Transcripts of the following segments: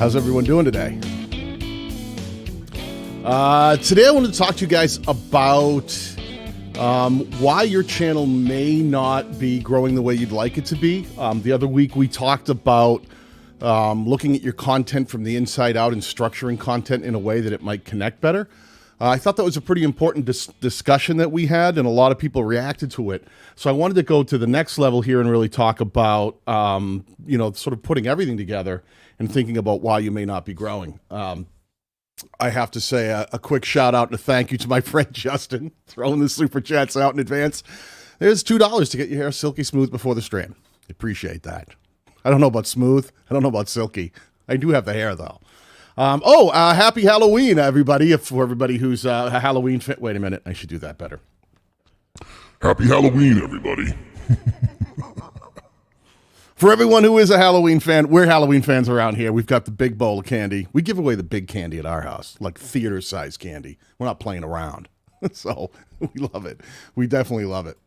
How's everyone doing today? Today I wanted to talk to you guys about why your channel may not be growing the way you'd like it to be. The other week we talked about looking at your content from the inside out and structuring content in a way that it might connect better. I thought that was a pretty important discussion that we had, and a lot of people reacted to it. So I wanted to go to the next level here and really talk about, sort of putting everything together and thinking about why you may not be growing. I have to say a quick shout out and a thank you to my friend Justin, throwing the super chats out in advance. There's $2 to get your hair silky smooth before the strand. Appreciate that. I don't know about smooth. I don't know about silky. I do have the hair though. Happy Halloween, everybody. For everybody who's a Halloween fan. Wait a minute. I should do that better. Happy Halloween, everybody. For everyone who is a Halloween fan, we're Halloween fans around here. We've got the big bowl of candy. We give away the big candy at our house, like theater-sized candy. We're not playing around. So we love it. We definitely love it.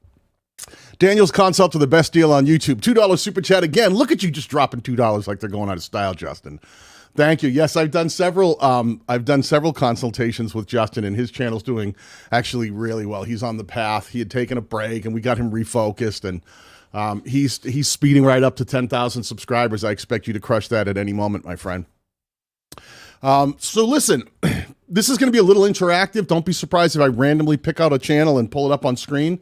Daniel's Consult to the best deal on YouTube. $2 super chat again. Look at you just dropping $2 like they're going out of style, Justin. Thank you. Yes, I've done several consultations with Justin, and his channel's doing actually really well. He's on the path. He had taken a break, and we got him refocused, and he's speeding right up to 10,000 subscribers. I expect you to crush that at any moment, my friend. So listen, this is going to be a little interactive. Don't be surprised if I randomly pick out a channel and pull it up on screen.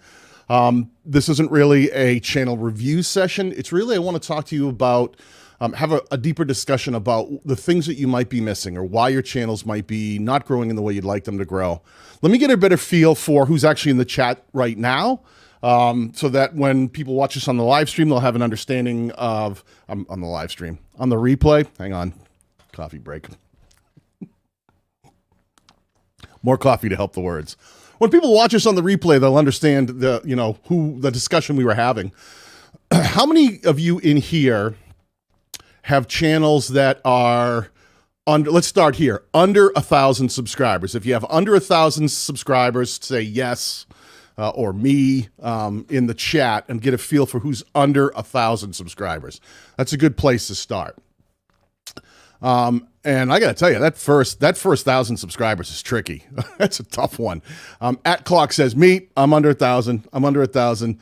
This isn't really a channel review session. It's really, I want to talk to you about have a deeper discussion about the things that you might be missing or why your channels might be not growing in the way you'd like them to grow. Let me get a better feel for who's actually in the chat right now, so that when people watch this on the live stream, they'll have an understanding of, on the live stream, on the replay. Hang on, coffee break. More coffee to help the words. When people watch us on the replay, they'll understand the discussion we were having. How many of you in here have channels that are under, let's start here, under 1,000 subscribers? If you have under 1,000 subscribers, say yes or me in the chat and get a feel for who's under 1,000 subscribers. That's a good place to start. And I got to tell you, that first 1,000 subscribers is tricky. That's a tough one. At Clock says, me, I'm under 1,000. I'm under 1,000.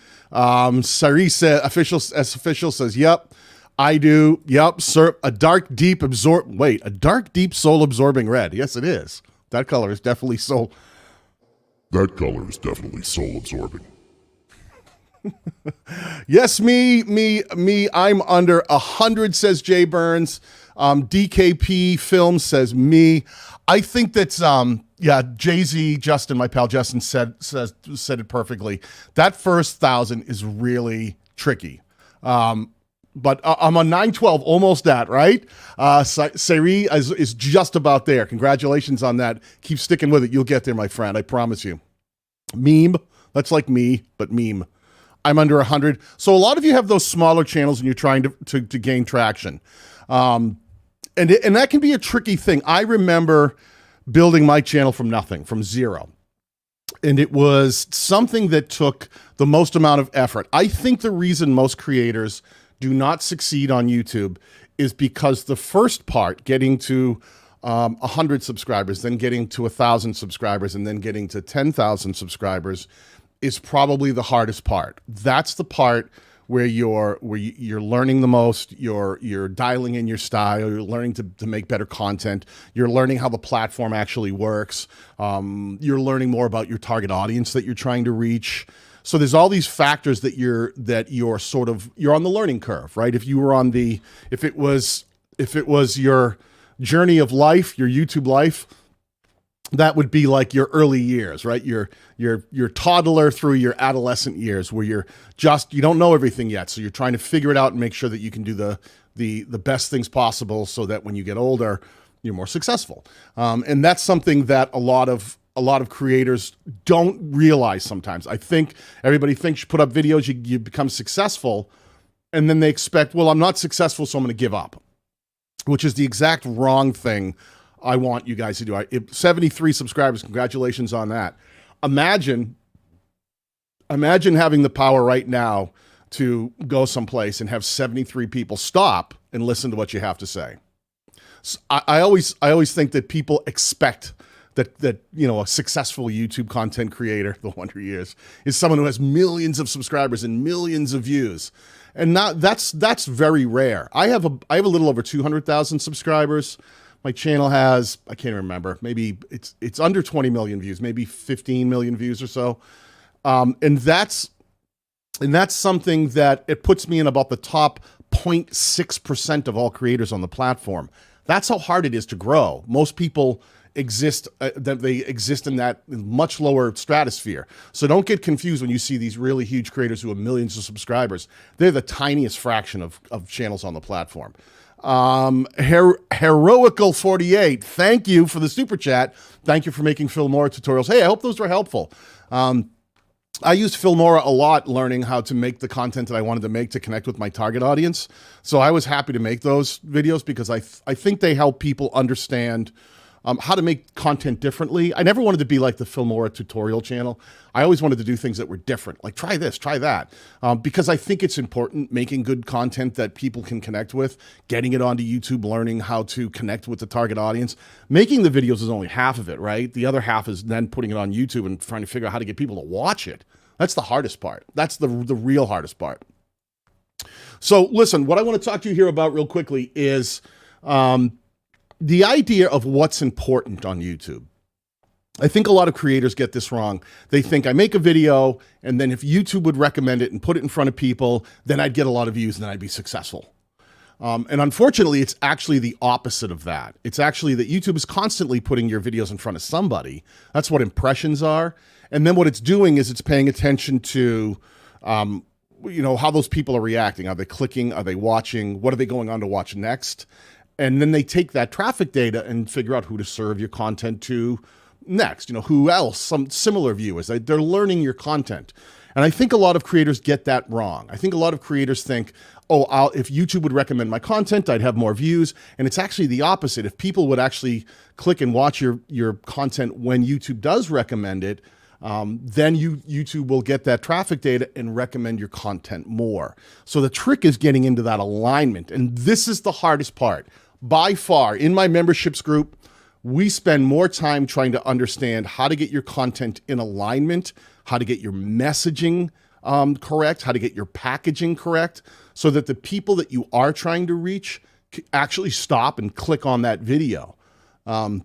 Sari says, official says, yep. I do. Yep. Sir, a dark, deep soul absorbing red. Yes, it is. That color is definitely soul. That color is definitely soul absorbing. Yes, me. I'm under 100, says Jay Burns. DKP Films says me. I think that's, Jay-Z, Justin, my pal Justin said it perfectly. That first 1,000 is really tricky. But I'm on 912, almost that, right? Sari is just about there. Congratulations on that. Keep sticking with it. You'll get there, my friend. I promise you. Meme. That's like me, but meme. I'm under 100. So a lot of you have those smaller channels and you're trying to gain traction. And that can be a tricky thing. I remember building my channel from nothing, from zero. And it was something that took the most amount of effort. I think the reason most creators do not succeed on YouTube is because the first part, getting to 100 subscribers, then getting to 1,000 subscribers, and then getting to 10,000 subscribers is probably the hardest part. That's the part where you're learning the most, you're dialing in your style, you're learning to make better content, you're learning how the platform actually works, you're learning more about your target audience that you're trying to reach. So there's all these factors that you're on the learning curve, right? If it was your journey of life, your YouTube life, that would be like your early years, right? Your toddler through your adolescent years, where you don't know everything yet. So you're trying to figure it out and make sure that you can do the best things possible so that when you get older, you're more successful. And that's something that a lot of creators don't realize sometimes. I think everybody thinks you put up videos, you become successful, and then they expect, well, I'm not successful, so I'm going to give up, which is the exact wrong thing I want you guys to do. 73 subscribers, congratulations on that. Imagine having the power right now to go someplace and have 73 people stop and listen to what you have to say. I always think that people expect that a successful YouTube content creator, the wonder years, is someone who has millions of subscribers and millions of views. And that's very rare. I have a little over 200,000 subscribers. My channel has, I can't remember, maybe it's under 20 million views, maybe 15 million views or so. And that's something that it puts me in about the top 0.6% of all creators on the platform. That's how hard it is to grow. Most people exist they exist in that much lower stratosphere. So don't get confused when you see these really huge creators who have millions of subscribers. They're the tiniest fraction of channels on the platform. Heroical 48, thank you for the super chat. Thank you for making Filmora tutorials. Hey, I hope those were helpful. I used Filmora a lot learning how to make the content that I wanted to make to connect with my target audience. So I was happy to make those videos because I think they help people understand how to make content differently. I never wanted to be like the Filmora tutorial channel. I always wanted to do things that were different, like try this, try that, because I think it's important making good content that people can connect with, getting it onto YouTube, learning how to connect with the target audience. Making the videos is only half of it, right? The other half is then putting it on YouTube and trying to figure out how to get people to watch it. That's the hardest part. That's the real hardest part. So listen, what I want to talk to you here about real quickly is the idea of what's important on YouTube. I think a lot of creators get this wrong. They think I make a video and then if YouTube would recommend it and put it in front of people, then I'd get a lot of views and then I'd be successful. And unfortunately, it's actually the opposite of that. It's actually that YouTube is constantly putting your videos in front of somebody. That's what impressions are. And then what it's doing is it's paying attention to how those people are reacting. Are they clicking? Are they watching? What are they going on to watch next? And then they take that traffic data and figure out who to serve your content to next. Who else, some similar viewers. They're learning your content. And I think a lot of creators get that wrong. I think a lot of creators think, if YouTube would recommend my content, I'd have more views. And it's actually the opposite. If people would actually click and watch your content when YouTube does recommend it, then YouTube will get that traffic data and recommend your content more. So the trick is getting into that alignment. And this is the hardest part. By far, in my memberships group, we spend more time trying to understand how to get your content in alignment, how to get your messaging correct, how to get your packaging correct, so that the people that you are trying to reach actually stop and click on that video. And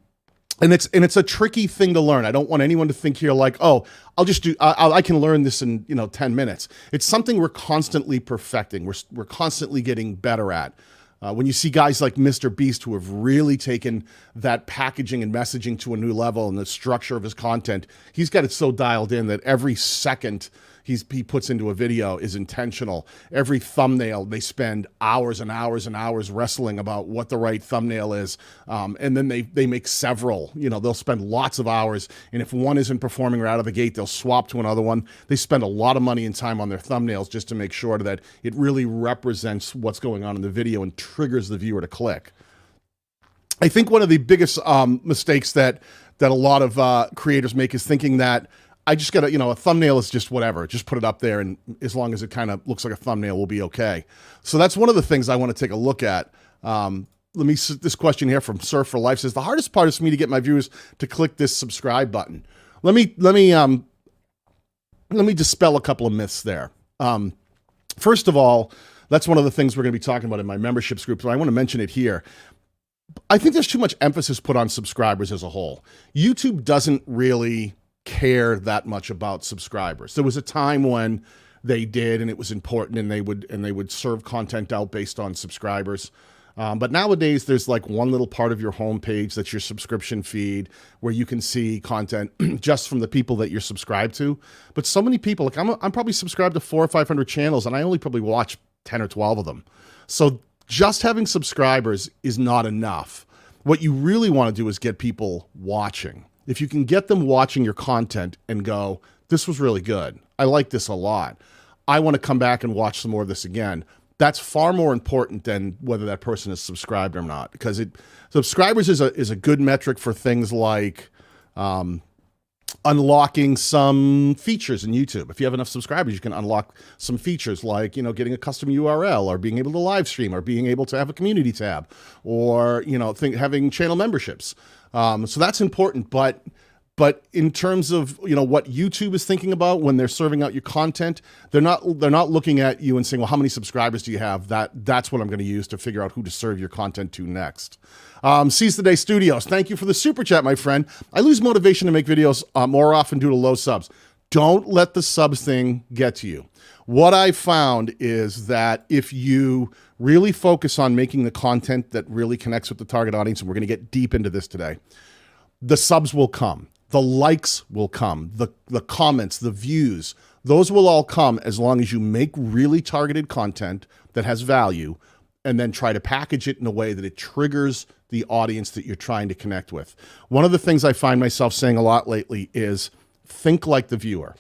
it's a tricky thing to learn. I don't want anyone to think here like, I can learn this in 10 minutes. It's something we're constantly perfecting. We're constantly getting better at. When you see guys like Mr. Beast who have really taken that packaging and messaging to a new level and the structure of his content, he's got it so dialed in that every second he puts into a video is intentional. Every thumbnail, they spend hours and hours and hours wrestling about what the right thumbnail is. And then they make several, they'll spend lots of hours. And if one isn't performing right out of the gate, they'll swap to another one. They spend a lot of money and time on their thumbnails just to make sure that it really represents what's going on in the video and triggers the viewer to click. I think one of the biggest mistakes that a lot of creators make is thinking that I just got a thumbnail is just whatever. Just put it up there, and as long as it kind of looks like a thumbnail, we'll be okay. So that's one of the things I want to take a look at. This question here from Surf for Life says, the hardest part is for me to get my viewers to click this subscribe button. Let me dispel a couple of myths there. First of all, that's one of the things we're going to be talking about in my memberships group, so I want to mention it here. I think there's too much emphasis put on subscribers as a whole. YouTube doesn't really care that much about subscribers. There was a time when they did, and it was important, and they would serve content out based on subscribers. But nowadays, there's like one little part of your homepage that's your subscription feed where you can see content just from the people that you're subscribed to. But so many people, like I'm probably subscribed to 400 or 500 channels, and I only probably watch 10 or 12 of them. So just having subscribers is not enough. What you really want to do is get people watching. If you can get them watching your content and go, this was really good. I like this a lot. I want to come back and watch some more of this again. That's far more important than whether that person is subscribed or not, because subscribers is a good metric for things like unlocking some features in YouTube. If you have enough subscribers, you can unlock some features like, getting a custom URL, or being able to live stream, or being able to have a community tab, or, having channel memberships. So that's important. But in terms of, what YouTube is thinking about when they're serving out your content, they're not looking at you and saying, well, how many subscribers do you have? That's what I'm going to use to figure out who to serve your content to next. Seize the Day Studios, thank you for the super chat, my friend. I lose motivation to make videos more often due to low subs. Don't let the subs thing get to you. What I found is that if you really focus on making the content that really connects with the target audience, and we're going to get deep into this today, the subs will come. The likes will come, the comments, the views, those will all come as long as you make really targeted content that has value, and then try to package it in a way that it triggers the audience that you're trying to connect with. One of the things I find myself saying a lot lately is think like the viewer.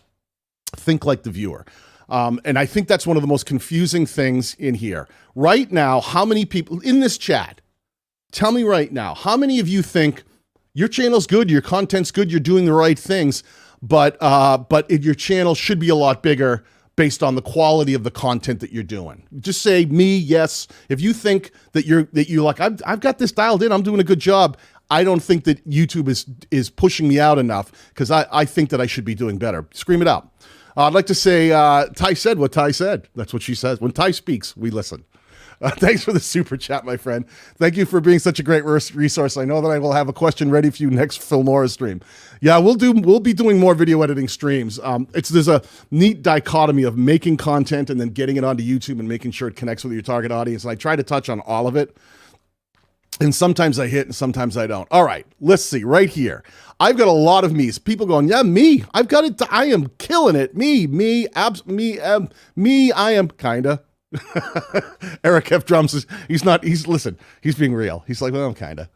Think like the viewer. And I think that's one of the most confusing things in here. Right now, how many people in this chat, tell me right now, how many of you think your channel's good, your content's good, you're doing the right things, but your channel should be a lot bigger based on the quality of the content that you're doing? Just say me, yes. If you think that you're like, I've got this dialed in, I'm doing a good job, I don't think that YouTube is pushing me out enough, because I think that I should be doing better. Scream it out. I'd like to say Ty said what Ty said. That's what she says. When Ty speaks, we listen. Thanks for the super chat, my friend. Thank you for being such a great resource. I know that I will have a question ready for you next Filmora stream. Yeah, we'll be doing more video editing streams. There's a neat dichotomy of making content and then getting it onto YouTube and making sure it connects with your target audience. And I try to touch on all of it. And sometimes I hit and sometimes I don't. All right, let's see right here. I've got a lot of me's. People going, yeah, me. I've got it. I am killing it. Me, I am kinda. Eric F. Drums he's being real. He's like, well, I'm kinda.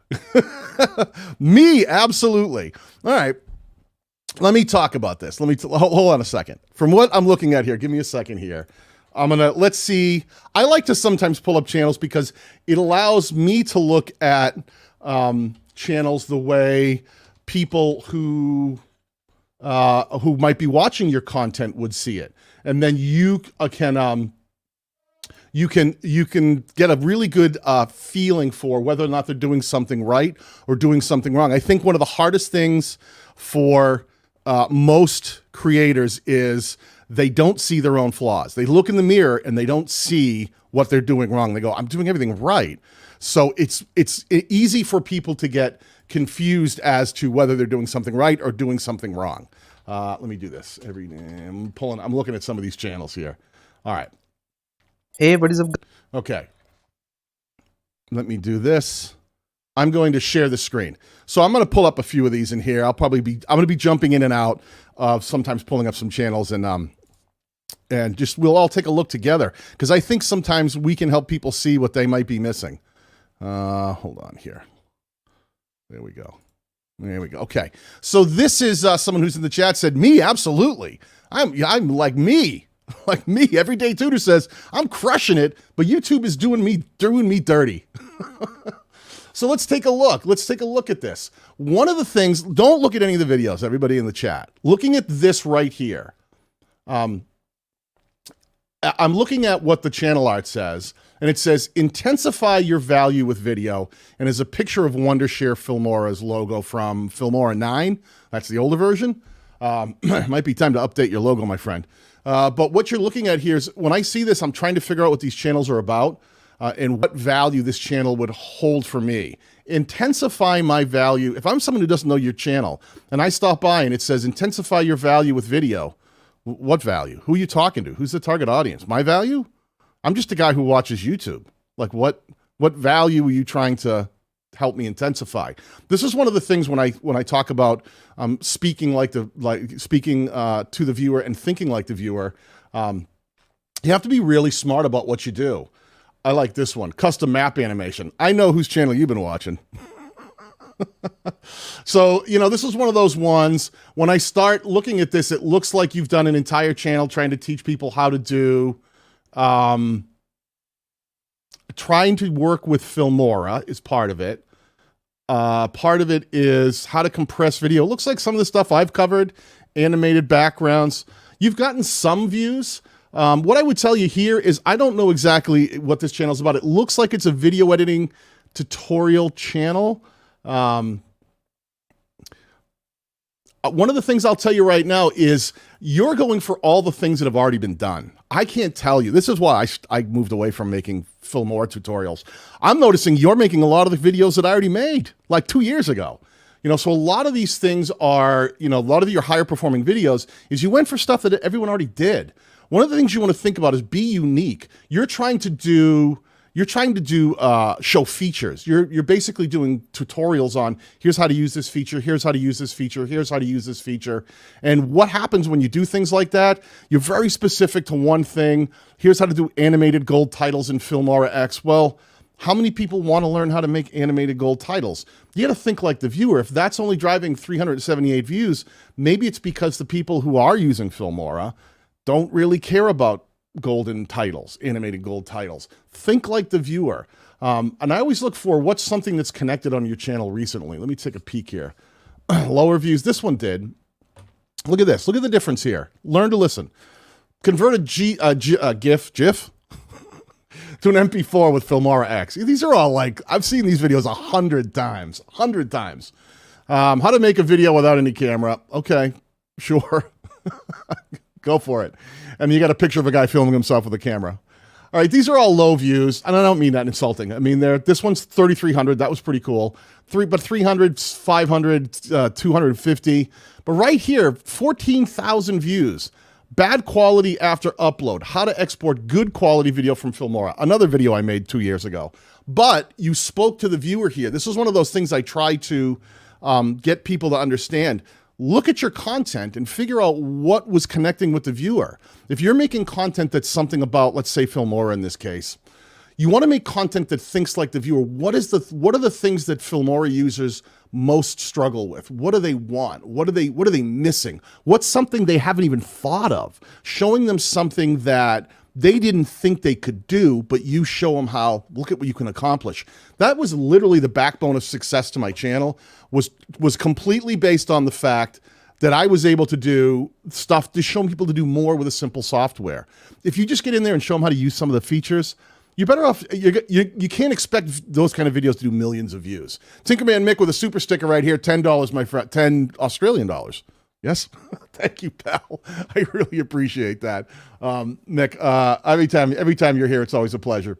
Me, absolutely. All right. Let me talk about this. Hold on a second. From what I'm looking at here, give me a second here. Let's see. I like to sometimes pull up channels because it allows me to look at channels the way people who might be watching your content would see it. And then you can get a really good feeling for whether or not they're doing something right or doing something wrong. I think one of the hardest things for most creators is they don't see their own flaws. They look in the mirror and they don't see what they're doing wrong. They go, I'm doing everything right. So it's easy for people to get confused as to whether they're doing something right or doing something wrong. Let me do this. I'm looking at some of these channels here. All right. Hey, what is up? Okay. Let me do this. I'm going to share the screen. So I'm going to pull up a few of these in here. I'm going to be jumping in and out of sometimes pulling up some channels and just we'll all take a look together because I think sometimes we can help people see what they might be missing. Hold on here. There we go. Okay. So this is someone who's in the chat said, me, absolutely. I'm like me. Like me, Everyday Tutor says, I'm crushing it, but YouTube is doing me dirty. So let's take a look. Let's take a look at this. One of the things, don't look at any of the videos, everybody in the chat. Looking at this right here. I'm looking at what the channel art says, and it says, intensify your value with video, and is a picture of Wondershare Filmora's logo from Filmora 9. That's the older version. It might be time to update your logo, my friend. But what you're looking at here is, when I see this, I'm trying to figure out what these channels are about and what value this channel would hold for me. Intensify my value. If I'm someone who doesn't know your channel and I stop by and it says, intensify your value with video, what value? Who are you talking to? Who's the target audience? My value? I'm just a guy who watches YouTube. Like what value are you trying to help me intensify? This is one of the things when I talk about speaking to the viewer and thinking like the viewer. You have to be really smart about what you do. I like this one, custom map animation. I know whose channel you've been watching. So, this is one of those ones, when I start looking at this, it looks like you've done an entire channel trying to teach people how to do, trying to work with Filmora is part of it. Part of it is how to compress video. It looks like some of the stuff I've covered, animated backgrounds. You've gotten some views. What I would tell you here is I don't know exactly what this channel is about. It looks like it's a video editing tutorial channel. One of the things I'll tell you right now is you're going for all the things that have already been done. I can't tell you. This is why I moved away from making Filmora tutorials. I'm noticing you're making a lot of the videos that I already made like 2 years ago. So a lot of these things are, a lot of your higher performing videos is you went for stuff that everyone already did. One of the things you want to think about is be unique. You're trying to do show features. You're basically doing tutorials on here's how to use this feature, here's how to use this feature, here's how to use this feature. And what happens when you do things like that? You're very specific to one thing. Here's how to do animated gold titles in Filmora X. Well, how many people want to learn how to make animated gold titles? You got to think like the viewer. If that's only driving 378 views, maybe it's because the people who are using Filmora don't really care about golden titles, animated gold titles. Think like the viewer. And I always look for what's something that's connected on your channel recently. Let me take a peek here. Lower views. This one did. Look at this. Look at the difference here. Learn to listen. Convert a GIF to an MP4 with Filmora X. These are all like, I've seen these videos 100 times. 100 times. How to make a video without any camera. Okay, sure. Go for it. And you got a picture of a guy filming himself with a camera. All right, these are all low views, and I don't mean that insulting. I mean, this one's 3,300. That was pretty cool. But 300, 500, 250. But right here, 14,000 views. Bad quality after upload. How to export good quality video from Filmora. Another video I made 2 years ago. But you spoke to the viewer here. This is one of those things I try to get people to understand. Look at your content and figure out what was connecting with the viewer. If you're making content that's something about, let's say Filmora in this case, you want to make content that thinks like the viewer. What are the things that Filmora users most struggle with? What do they want? What are they missing? What's something they haven't even thought of? Showing them something that they didn't think they could do, but you show them how, look at what you can accomplish. That was literally the backbone of success to my channel, was completely based on the fact that I was able to do stuff to show people to do more with a simple software. If you just get in there and show them how to use some of the features, you're better off. You can't expect those kind of videos to do millions of views. Tinkerman Mick with a super sticker right here, $10, my friend, 10 Australian dollars. Yes, thank you, pal. I really appreciate that, Mick. Every time you're here, it's always a pleasure,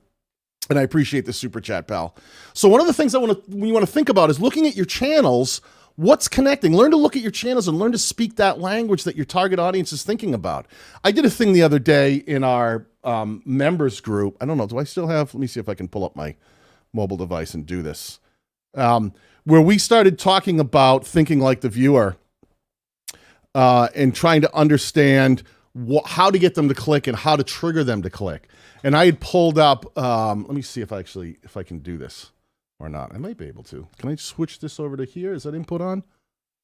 and I appreciate the super chat, pal. So one of the things you want to think about is looking at your channels. What's connecting? Learn to look at your channels and learn to speak that language that your target audience is thinking about. I did a thing the other day in our members group. I don't know. Do I still have? Let me see if I can pull up my mobile device and do this. Where we started talking about thinking like the viewer. And trying to understand how to get them to click and how to trigger them to click. And I had pulled up, let me see if I can do this or not. I might be able to. Can I switch this over to here? Is that input on?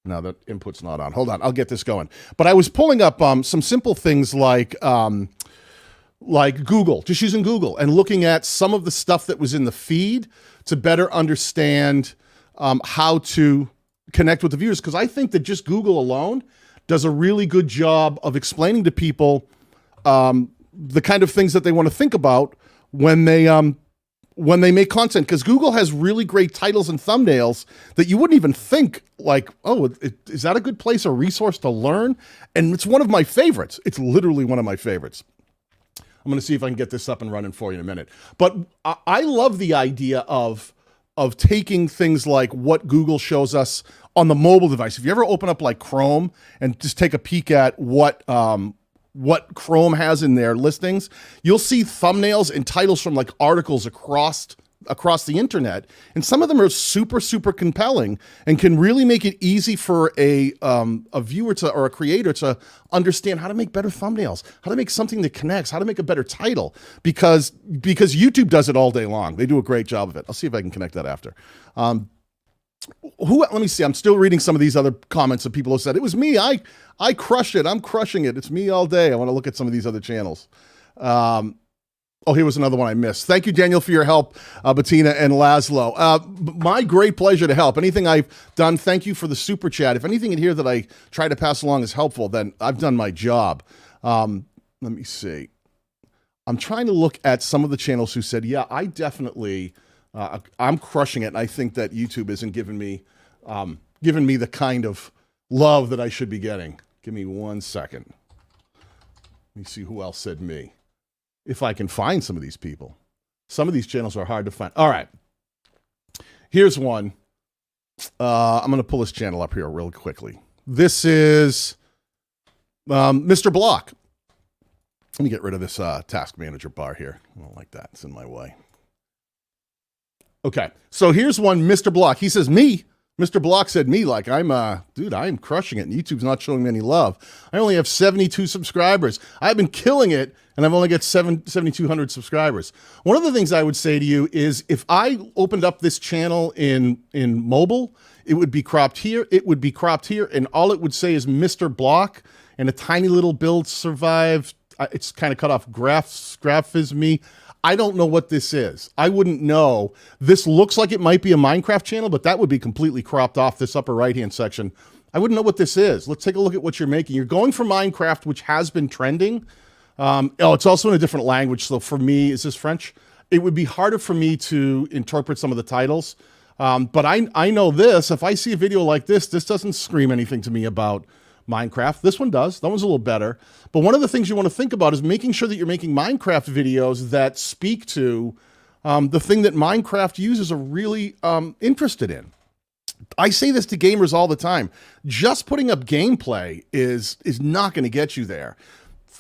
No, that input's not on. Hold on, I'll get this going. But I was pulling up some simple things like Google, just using Google and looking at some of the stuff that was in the feed to better understand how to connect with the viewers. Because I think that just Google alone does a really good job of explaining to people the kind of things that they want to think about when they make content. Because Google has really great titles and thumbnails that you wouldn't even think like, oh, is that a good place or resource to learn? And it's one of my favorites. It's literally one of my favorites. I'm going to see if I can get this up and running for you in a minute. But I love the idea of taking things like what Google shows us on the mobile device. If you ever open up like Chrome and just take a peek at what Chrome has in their listings, you'll see thumbnails and titles from like articles across the internet. And some of them are super, super compelling and can really make it easy for a viewer or a creator to understand how to make better thumbnails, how to make something that connects, how to make a better title, because YouTube does it all day long. They do a great job of it. I'll see if I can connect that after. Let me see. I'm still reading some of these other comments of people who said, it was me. I crushed it. I'm crushing it. It's me all day. I want to look at some of these other channels. Oh, here was another one I missed. Thank you, Daniel, for your help, Bettina and Laszlo. My great pleasure to help. Anything I've done, thank you for the super chat. If anything in here that I try to pass along is helpful, then I've done my job. Let me see. I'm trying to look at some of the channels who said, yeah, I definitely, I'm crushing it. And I think that YouTube isn't giving me the kind of love that I should be getting. Give me 1 second. Let me see who else said me. If I can find some of these people. Some of these channels are hard to find. All right. Here's one. I'm going to pull this channel up here really quickly. This is Mr. Block. Let me get rid of this task manager bar here. I don't like that. It's in my way. Okay. So here's one, Mr. Block. He says, me. Mr. Block said me, like dude, I'm crushing it. And YouTube's not showing me any love. I only have 72 subscribers. I've been killing it, and I've only got 7,200 subscribers. One of the things I would say to you is if I opened up this channel in mobile, it would be cropped here, it would be cropped here, and all it would say is Mr. Block and a tiny little build survived. It's kind of cut off graphisme. I don't know what this is. I wouldn't know. This looks like it might be a Minecraft channel, but that would be completely cropped off this upper right-hand section. I wouldn't know what this is. Let's take a look at what you're making. You're going for Minecraft, which has been trending. It's also in a different language. So for me, is this French? It would be harder for me to interpret some of the titles. But I know this. If I see a video like this, this doesn't scream anything to me about Minecraft. This one does. That one's a little better. But one of the things you want to think about is making sure that you're making Minecraft videos that speak to the thing that Minecraft users are really interested in. I say this to gamers all the time. Just putting up gameplay is not going to get you there.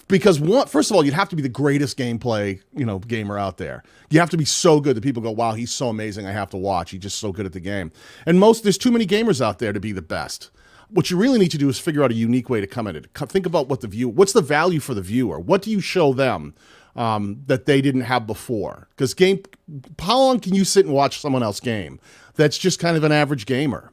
Because first of all, you'd have to be the greatest gameplay, gamer out there. You have to be so good that people go, wow, he's so amazing, I have to watch. He's just so good at the game. And there's too many gamers out there to be the best. What you really need to do is figure out a unique way to come at it. Think about what's the value for the viewer? What do you show them that they didn't have before? Because how long can you sit and watch someone else game that's just kind of an average gamer?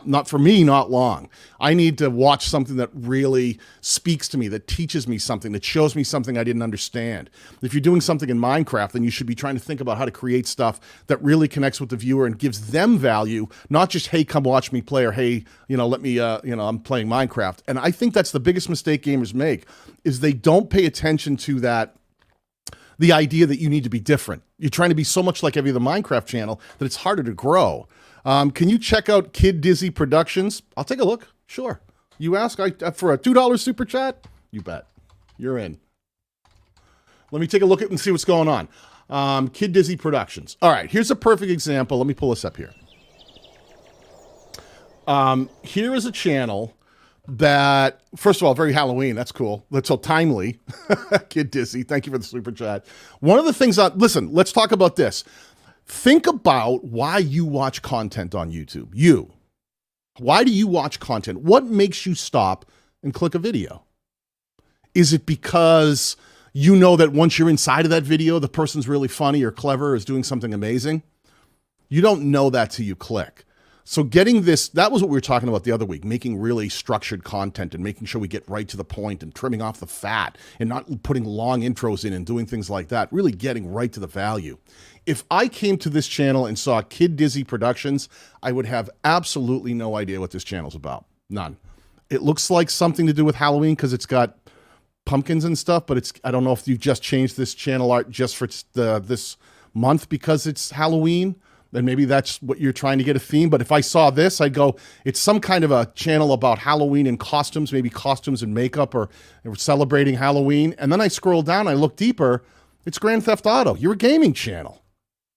Not for me, not long. I need to watch something that really speaks to me, that teaches me something, that shows me something I didn't understand. If you're doing something in Minecraft, then you should be trying to think about how to create stuff that really connects with the viewer and gives them value, not just, hey, come watch me play, or hey, let me, I'm playing Minecraft. And I think that's the biggest mistake gamers make, is they don't pay attention to that, the idea that you need to be different. You're trying to be so much like every other Minecraft channel that it's harder to grow. Can you check out Kid Dizzy Productions? I'll take a look. Sure. You ask for a $2 super chat? You bet. You're in. Let me take a look at and see what's going on. Kid Dizzy Productions. All right. Here's a perfect example. Let me pull this up here. Here is a channel that, first of all, very Halloween. That's cool. That's so timely. Kid Dizzy. Thank you for the super chat. One of the things listen, let's talk about this. Think about why you watch content on YouTube. Why do you watch content? What makes you stop and click a video? Is it because you know that once you're inside of that video, the person's really funny or clever or is doing something amazing? You don't know that till you click. So getting this, that was what we were talking about the other week, making really structured content and making sure we get right to the point and trimming off the fat and not putting long intros in and doing things like that, really getting right to the value. If I came to this channel and saw Kid Dizzy Productions, I would have absolutely no idea what this channel's about. None. It looks like something to do with Halloween because it's got pumpkins and stuff, but I don't know if you've just changed this channel art just for this month because it's Halloween. Then maybe that's what you're trying to get a theme. But if I saw this, I'd go, it's some kind of a channel about Halloween and costumes, maybe costumes and makeup, or celebrating Halloween. And then I scroll down, I look deeper, it's Grand Theft Auto. You're a gaming channel.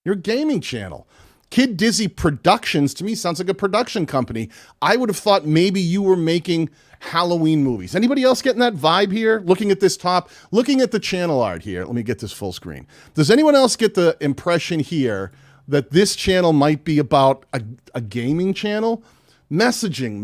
You're a gaming channel. Kid Dizzy Productions, to me, sounds like a production company. I would have thought maybe you were making Halloween movies. Anybody else getting that vibe here? Looking at this top, looking at the channel art here. Let me get this full screen. Does anyone else get the impression here that this channel might be about a gaming channel? Messaging,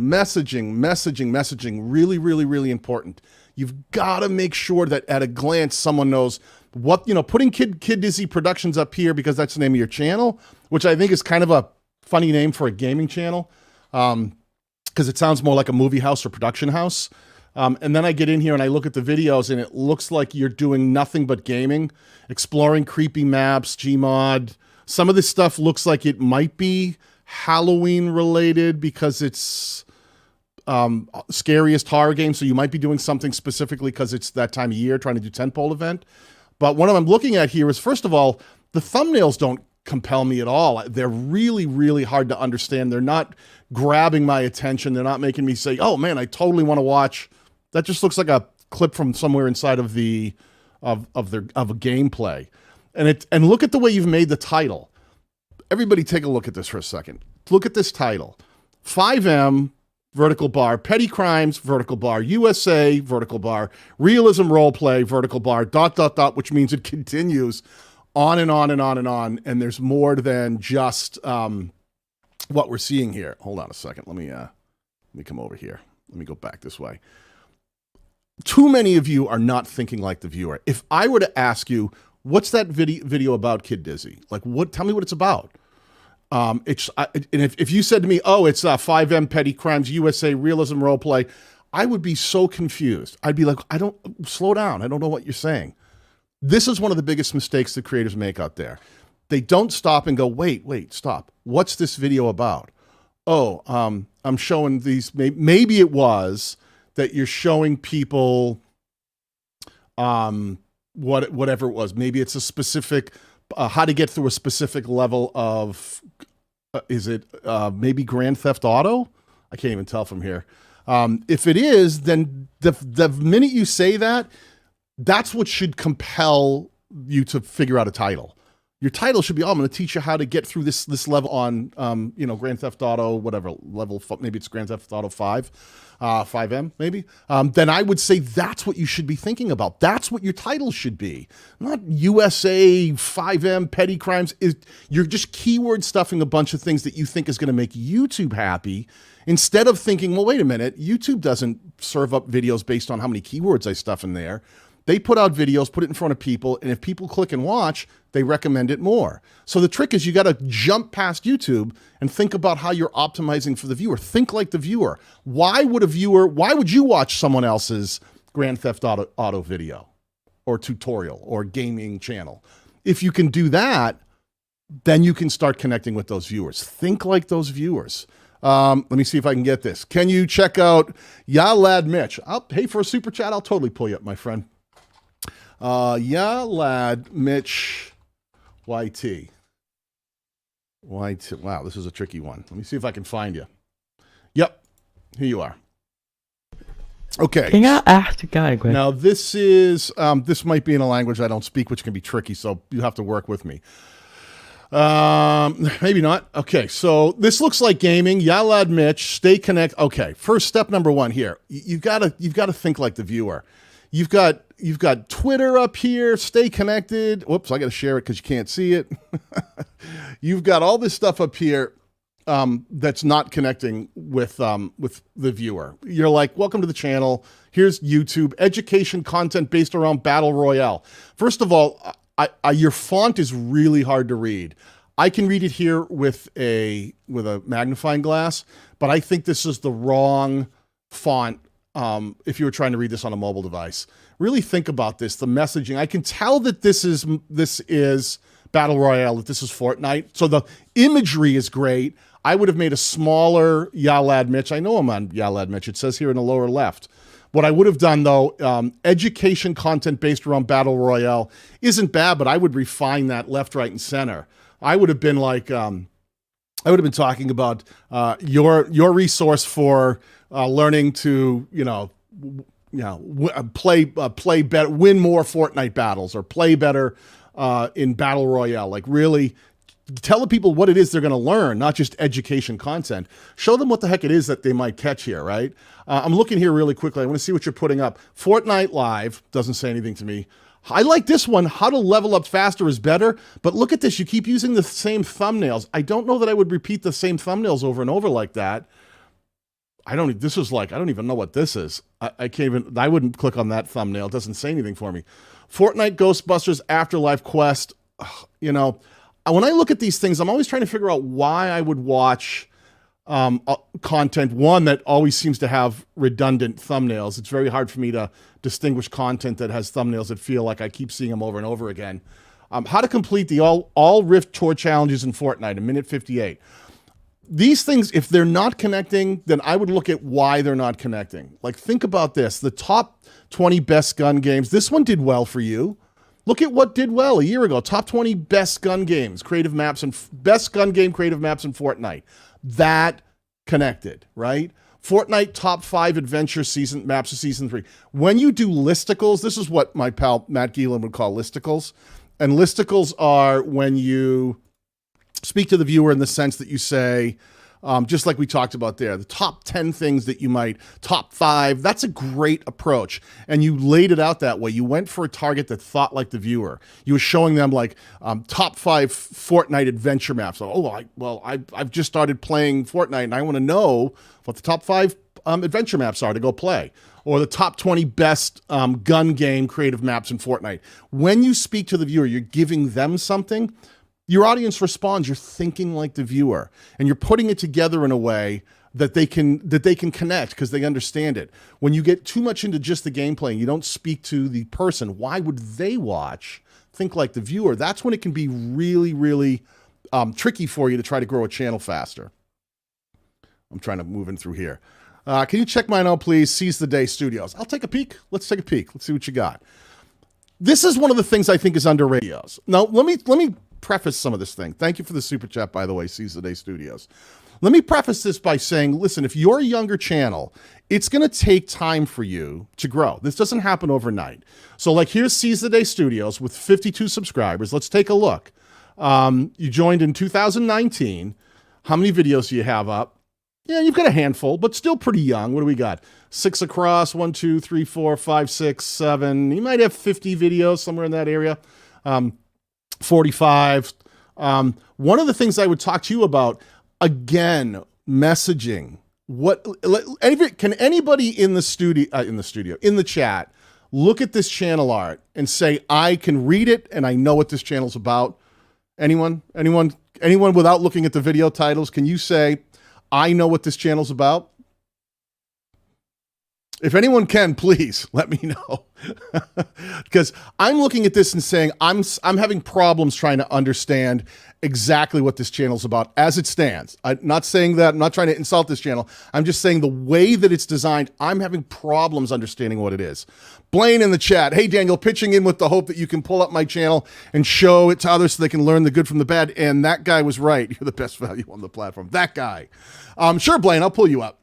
really, really, really important. You've got to make sure that at a glance, someone knows what, putting Kid Dizzy Productions up here because that's the name of your channel, which I think is kind of a funny name for a gaming channel because it sounds more like a movie house or production house. And then I get in here and I look at the videos and it looks like you're doing nothing but gaming, exploring creepy maps, Gmod. Some of this stuff looks like it might be Halloween related because it's scariest horror game. So you might be doing something specifically because it's that time of year trying to do tentpole event. But what I'm looking at here is, first of all, the thumbnails don't compel me at all. They're really, really hard to understand. They're not grabbing my attention. They're not making me say, oh man, I totally want to watch. That just looks like a clip from somewhere inside of the of a gameplay. And look at the way you've made the title. Everybody take a look at this for a second. Look at this title. 5M vertical bar, petty crimes, vertical bar, USA, vertical bar, realism roleplay, vertical bar, ... which means it continues on and on and on and on. And there's more than just what we're seeing here. Hold on a second. Let me come over here. Let me go back this way. Too many of you are not thinking like the viewer. If I were to ask you, what's that video about, Kid Dizzy? Like, tell me what it's about. And if you said to me, oh, it's 5M petty crimes, USA, realism roleplay, I would be so confused. I'd be like, slow down. I don't know what you're saying. This is one of the biggest mistakes that creators make out there. They don't stop and go, wait, stop. What's this video about? Oh, I'm showing these, maybe it was that you're showing people whatever it was. Maybe it's a specific, how to get through a specific level of, is it maybe Grand Theft Auto? I can't even tell from here. If it is, then the minute you say that, that's what should compel you to figure out a title. Your title should be, I'm going to teach you how to get through this level on, Grand Theft Auto, whatever level, maybe it's Grand Theft Auto 5, 5M, maybe. Then I would say that's what you should be thinking about. That's what your title should be. Not USA, 5M, petty crimes. You're just keyword stuffing a bunch of things that you think is going to make YouTube happy, instead of thinking, well, wait a minute, YouTube doesn't serve up videos based on how many keywords I stuff in there. They put out videos, put it in front of people, and if people click and watch, they recommend it more. So the trick is you got to jump past YouTube and think about how you're optimizing for the viewer. Think like the viewer. Why would you watch someone else's Grand Theft Auto video or tutorial or gaming channel? If you can do that, then you can start connecting with those viewers. Think like those viewers. Let me see if I can get this. Can you check out Lad Mitch? Hey, for a super chat, I'll totally pull you up, my friend. Lad Mitch YT. Wow, this is a tricky one. Let me see if I can find you. Yep, here you are. Okay. Can I ask the guy a question? Now this is this might be in a language I don't speak, which can be tricky, so you have to work with me. Maybe not. Okay, so this looks like gaming. Lad Mitch, stay connected. Okay, first step number one here. You've got to think like the viewer. You've got Twitter up here, stay connected. Whoops, I got to share it because you can't see it. You've got all this stuff up here that's not connecting with the viewer. You're like, welcome to the channel. Here's YouTube, education content based around Battle Royale. First of all, your font is really hard to read. I can read it here with a magnifying glass, but I think this is the wrong font. If you were trying to read this on a mobile device, really think about this. The messaging, I can tell that this is Battle Royale, that this is Fortnite. So the imagery is great. I would have made a smaller Lad Mitch. I know I'm on Lad Mitch. It says here in the lower left. What I would have done though, education content based around Battle Royale isn't bad, but I would refine that left, right, and center. I would have been like, I would have been talking about your resource for learning to play better, win more Fortnite battles, or play better in Battle Royale. Like really tell the people what it is they're going to learn, not just education content. Show them what the heck it is that they might catch here, right? I'm looking here really quickly. I want to see what you're putting up. Fortnite Live doesn't say anything to me. I like this one. How to level up faster is better. But look at this. You keep using the same thumbnails. I don't know that I would repeat the same thumbnails over and over like that. I don't even know what this is. I wouldn't click on that thumbnail. It doesn't say anything for me. Fortnite Ghostbusters Afterlife Quest. When I look at these things, I'm always trying to figure out why I would watch content, one that always seems to have redundant thumbnails. It's very hard for me to distinguish content that has thumbnails that feel like I keep seeing them over and over again. How to complete the all Rift Tour challenges in Fortnite, a minute 58. These things, if they're not connecting, then I would look at why they're not connecting. Like, think about this. The top 20 best gun games. This one did well for you. Look at what did well a year ago. Top 20 best gun games, creative maps, and best gun game creative maps in Fortnite. That connected, right? Fortnite top 5 adventure season maps of season 3. When you do listicles, this is what my pal Matt Geelan would call listicles. And listicles are when you speak to the viewer in the sense that you say, just like we talked about there, the top 10 things that you might, top 5, that's a great approach. And you laid it out that way. You went for a target that thought like the viewer. You were showing them like top 5 Fortnite adventure maps. So, I've just started playing Fortnite and I want to know what the top 5 adventure maps are to go play. Or the top 20 best gun game creative maps in Fortnite. When you speak to the viewer, you're giving them something. Your audience responds. You're thinking like the viewer, and you're putting it together in a way that they can connect because they understand it. When you get too much into just the gameplay and you don't speak to the person, why would they watch? Think like the viewer. That's when it can be really, really tricky for you to try to grow a channel faster. I'm trying to move in through here. Can you check mine out, please? Seize the Day Studios. I'll take a peek. Let's take a peek. Let's see what you got. This is one of the things I think is underrated. Now, let me preface some of this thing. Thank you for the super chat, by the way, Seize the Day Studios. Let me preface this by saying, listen, if you're a younger channel, it's going to take time for you to grow. This doesn't happen overnight. So like here's Seize the Day Studios with 52 subscribers. Let's take a look. You joined in 2019. How many videos do you have up? Yeah, you've got a handful, but still pretty young. What do we got? 6 across, 1, 2, 3, 4, 5, 6, 7. You might have 50 videos somewhere in that area. 45. One of the things I would talk to you about, again, messaging. Can anybody in the chat, look at this channel art and say, I can read it and I know what this channel's about? Anyone without looking at the video titles, can you say, I know what this channel's about? If anyone can, please let me know. Because I'm looking at this and saying, I'm having problems trying to understand exactly what this channel's about as it stands. I'm not saying that, I'm not trying to insult this channel. I'm just saying the way that it's designed, I'm having problems understanding what it is. Blaine in the chat, hey Daniel, pitching in with the hope that you can pull up my channel and show it to others so they can learn the good from the bad. And that guy was right. You're the best value on the platform. That guy. Sure, Blaine, I'll pull you up.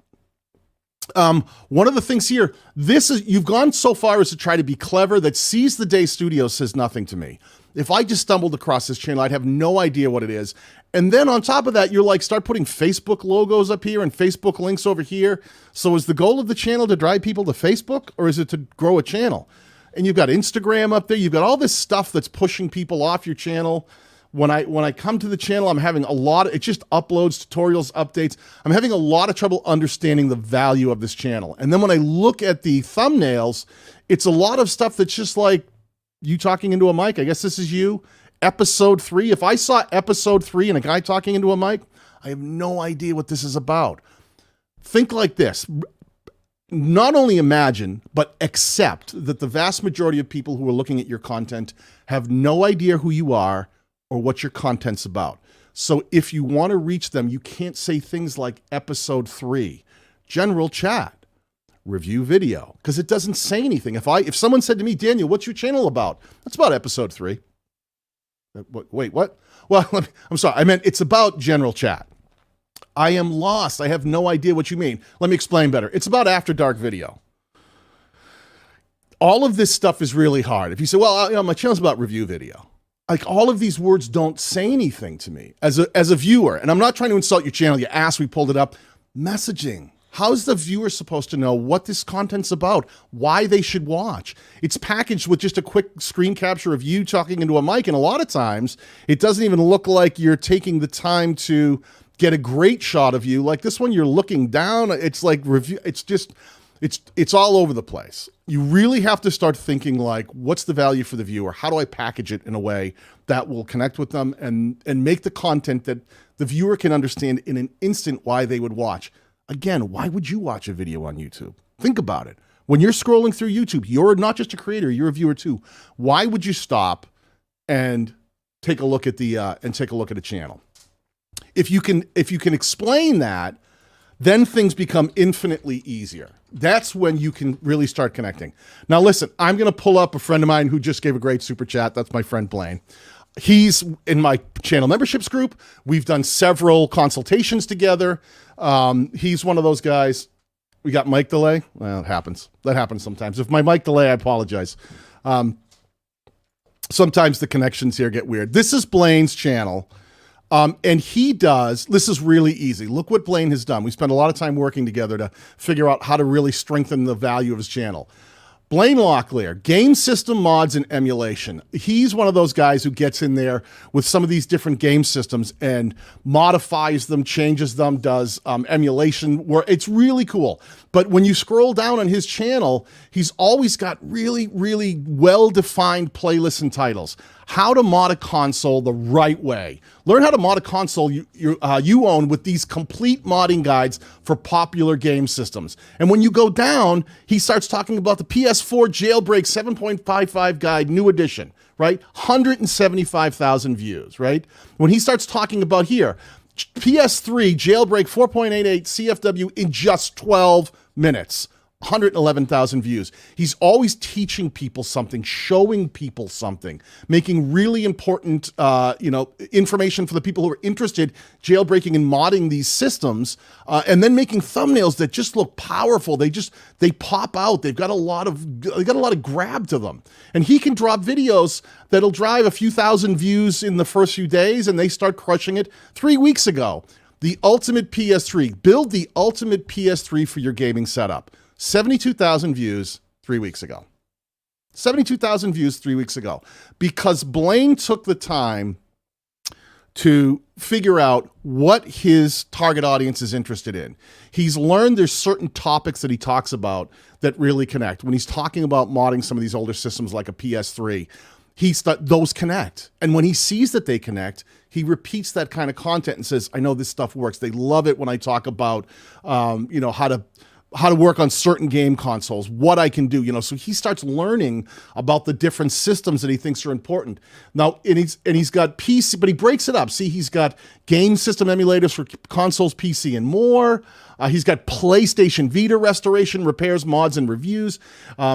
One of the things here, you've gone so far as to try to be clever that Seize the Day Studios says nothing to me. If I just stumbled across this channel, I'd have no idea what it is. And then on top of that, you're like, start putting Facebook logos up here and Facebook links over here. So is the goal of the channel to drive people to Facebook, or is it to grow a channel? And you've got Instagram up there. You've got all this stuff that's pushing people off your channel. When I come to the channel, I'm having it just uploads, tutorials, updates. I'm having a lot of trouble understanding the value of this channel. And then when I look at the thumbnails, it's a lot of stuff that's just like you talking into a mic. I guess this is you. Episode 3. If I saw episode 3 and a guy talking into a mic, I have no idea what this is about. Think like this. Not only imagine, but accept that the vast majority of people who are looking at your content have no idea who you are or what your content's about. So if you want to reach them, you can't say things like episode 3, general chat, review video, because it doesn't say anything. If someone said to me, Daniel, what's your channel about? That's about episode 3. Wait, what? Well, I'm sorry. I meant it's about general chat. I am lost. I have no idea what you mean. Let me explain better. It's about After Dark video. All of this stuff is really hard. If you say, well, my channel's about review video. Like, all of these words don't say anything to me as a viewer. And I'm not trying to insult your channel. You asked, we pulled it up. Messaging. How's the viewer supposed to know what this content's about? Why they should watch? It's packaged with just a quick screen capture of you talking into a mic. And a lot of times, it doesn't even look like you're taking the time to get a great shot of you. Like this one, you're looking down. It's like review. It's just, it's all over the place. You really have to start thinking like, what's the value for the viewer? How do I package it in a way that will connect with them and make the content that The viewer can understand in an instant why they would watch. Again, why would you watch a video on YouTube? Think about it. When you're scrolling through YouTube, you're not just a creator, you're a viewer too. Why would you stop and take a look at a channel? If you can explain that, then things become infinitely easier. That's when you can really start connecting. Now listen, I'm going to pull up a friend of mine who just gave a great super chat. That's my friend Blaine. He's in my channel memberships group. We've done several consultations together. He's one of those guys. We got mic delay. Well, it happens. That happens sometimes. If my mic delay, I apologize. Sometimes the connections here get weird. This is Blaine's channel. And he does, this is really easy. Look what Blaine has done. We spent a lot of time working together to figure out how to really strengthen the value of his channel. Blaine Locklear, game system mods and emulation. He's one of those guys who gets in there with some of these different game systems and modifies them, changes them, does emulation where it's really cool. But when you scroll down on his channel, he's always got really, really well-defined playlists and titles. How to mod a console the right way. Learn how to mod a console you own with these complete modding guides for popular game systems. And when you go down, he starts talking about the PS4 Jailbreak 7.55 guide, new edition, right? 175,000 views, right? When he starts talking about here, PS3 Jailbreak 4.88 CFW in just 12 minutes. 111,000 views. He's always teaching people something, showing people something, making really important, information for the people who are interested, jailbreaking and modding these systems, and then making thumbnails that just look powerful. They pop out. They got a lot of grab to them. And he can drop videos that'll drive a few thousand views in the first few days, and they start crushing it. 3 weeks ago, the ultimate PS3. Build the ultimate PS3 for your gaming setup. 72,000 views 3 weeks ago. 72,000 views 3 weeks ago. Because Blaine took the time to figure out what his target audience is interested in. He's learned there's certain topics that he talks about that really connect. When he's talking about modding some of these older systems like a PS3, those connect. And when he sees that they connect, he repeats that kind of content and says, I know this stuff works. They love it when I talk about, how to work on certain game consoles, what I can do, so he starts learning about the different systems that he thinks are important. Now, and he's got PC, but he breaks it up. See, he's got game system emulators for consoles, PC, and more. He's got PlayStation Vita restoration, repairs, mods, and reviews.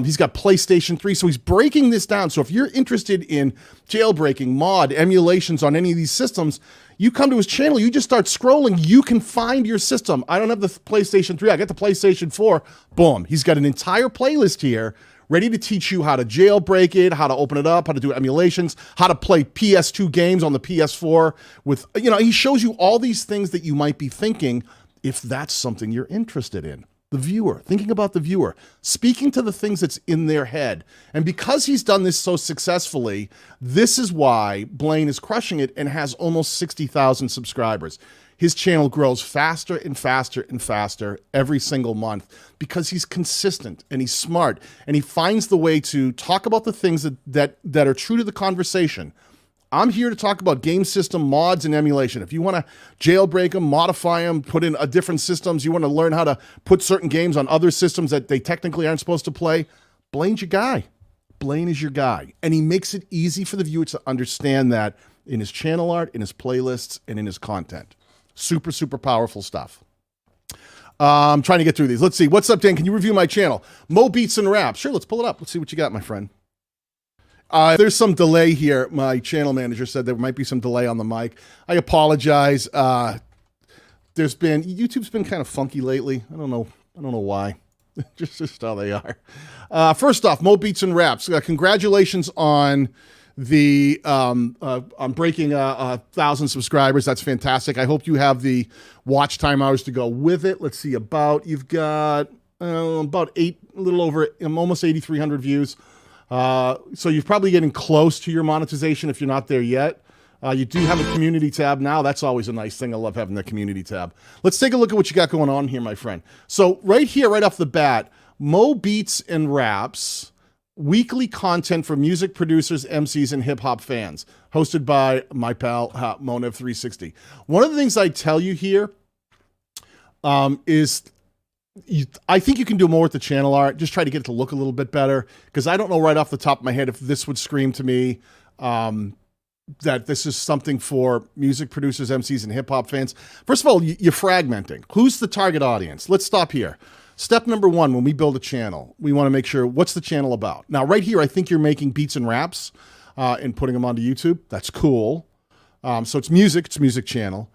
He's got PlayStation 3. So he's breaking this down. So if you're interested in jailbreaking, mod, emulations on any of these systems, you come to his channel, you just start scrolling, you can find your system. I don't have the PlayStation 3, I got the PlayStation 4. Boom. He's got an entire playlist here ready to teach you how to jailbreak it, how to open it up, how to do emulations, how to play PS2 games on the PS4 with, he shows you all these things that you might be thinking if that's something you're interested in. The viewer, thinking about the viewer, speaking to the things that's in their head. And because he's done this so successfully, this is why Blaine is crushing it and has almost 60,000 subscribers. His channel grows faster and faster and faster every single month because he's consistent and he's smart and he finds the way to talk about the things that are true to the conversation. I'm here to talk about game system mods and emulation. If you want to jailbreak them, modify them, put in different systems, you want to learn how to put certain games on other systems that they technically aren't supposed to play, Blaine's your guy. Blaine is your guy. And he makes it easy for the viewer to understand that in his channel art, in his playlists, and in his content. Super, super powerful stuff. I'm trying to get through these. Let's see. What's up, Dan? Can you review my channel? Mo Beats and Rap. Sure, let's pull it up. Let's see what you got, my friend. There's some delay here. My channel manager said there might be some delay on the mic. I apologize. YouTube's been kind of funky lately. I don't know why. just how they are. First off, Mo Beats and Raps. Congratulations on the on breaking 1,000 subscribers. That's fantastic. I hope you have the watch time hours to go with it. Let's see. You've got about almost 8,300 views. So you're probably getting close to your monetization if you're not there yet. You do have a community tab now. That's always a nice thing. I love having the community tab. Let's take a look at what you got going on here, my friend. So right here, right off the bat, Mo Beats and Raps weekly content for music producers, MCs, and hip hop fans, hosted by my pal Monev360. One of the things I tell you here is I think you can do more with the channel art. Just try to get it to look a little bit better, because I don't know right off the top of my head if this would scream to me that this is something for music producers, MCs, and hip hop fans. First of all, you're fragmenting. Who's the target audience? Let's stop here. Step number one, when we build a channel, we want to make sure, what's the channel about? Now, right here, I think you're making beats and raps and putting them onto YouTube. That's cool. So it's music channel.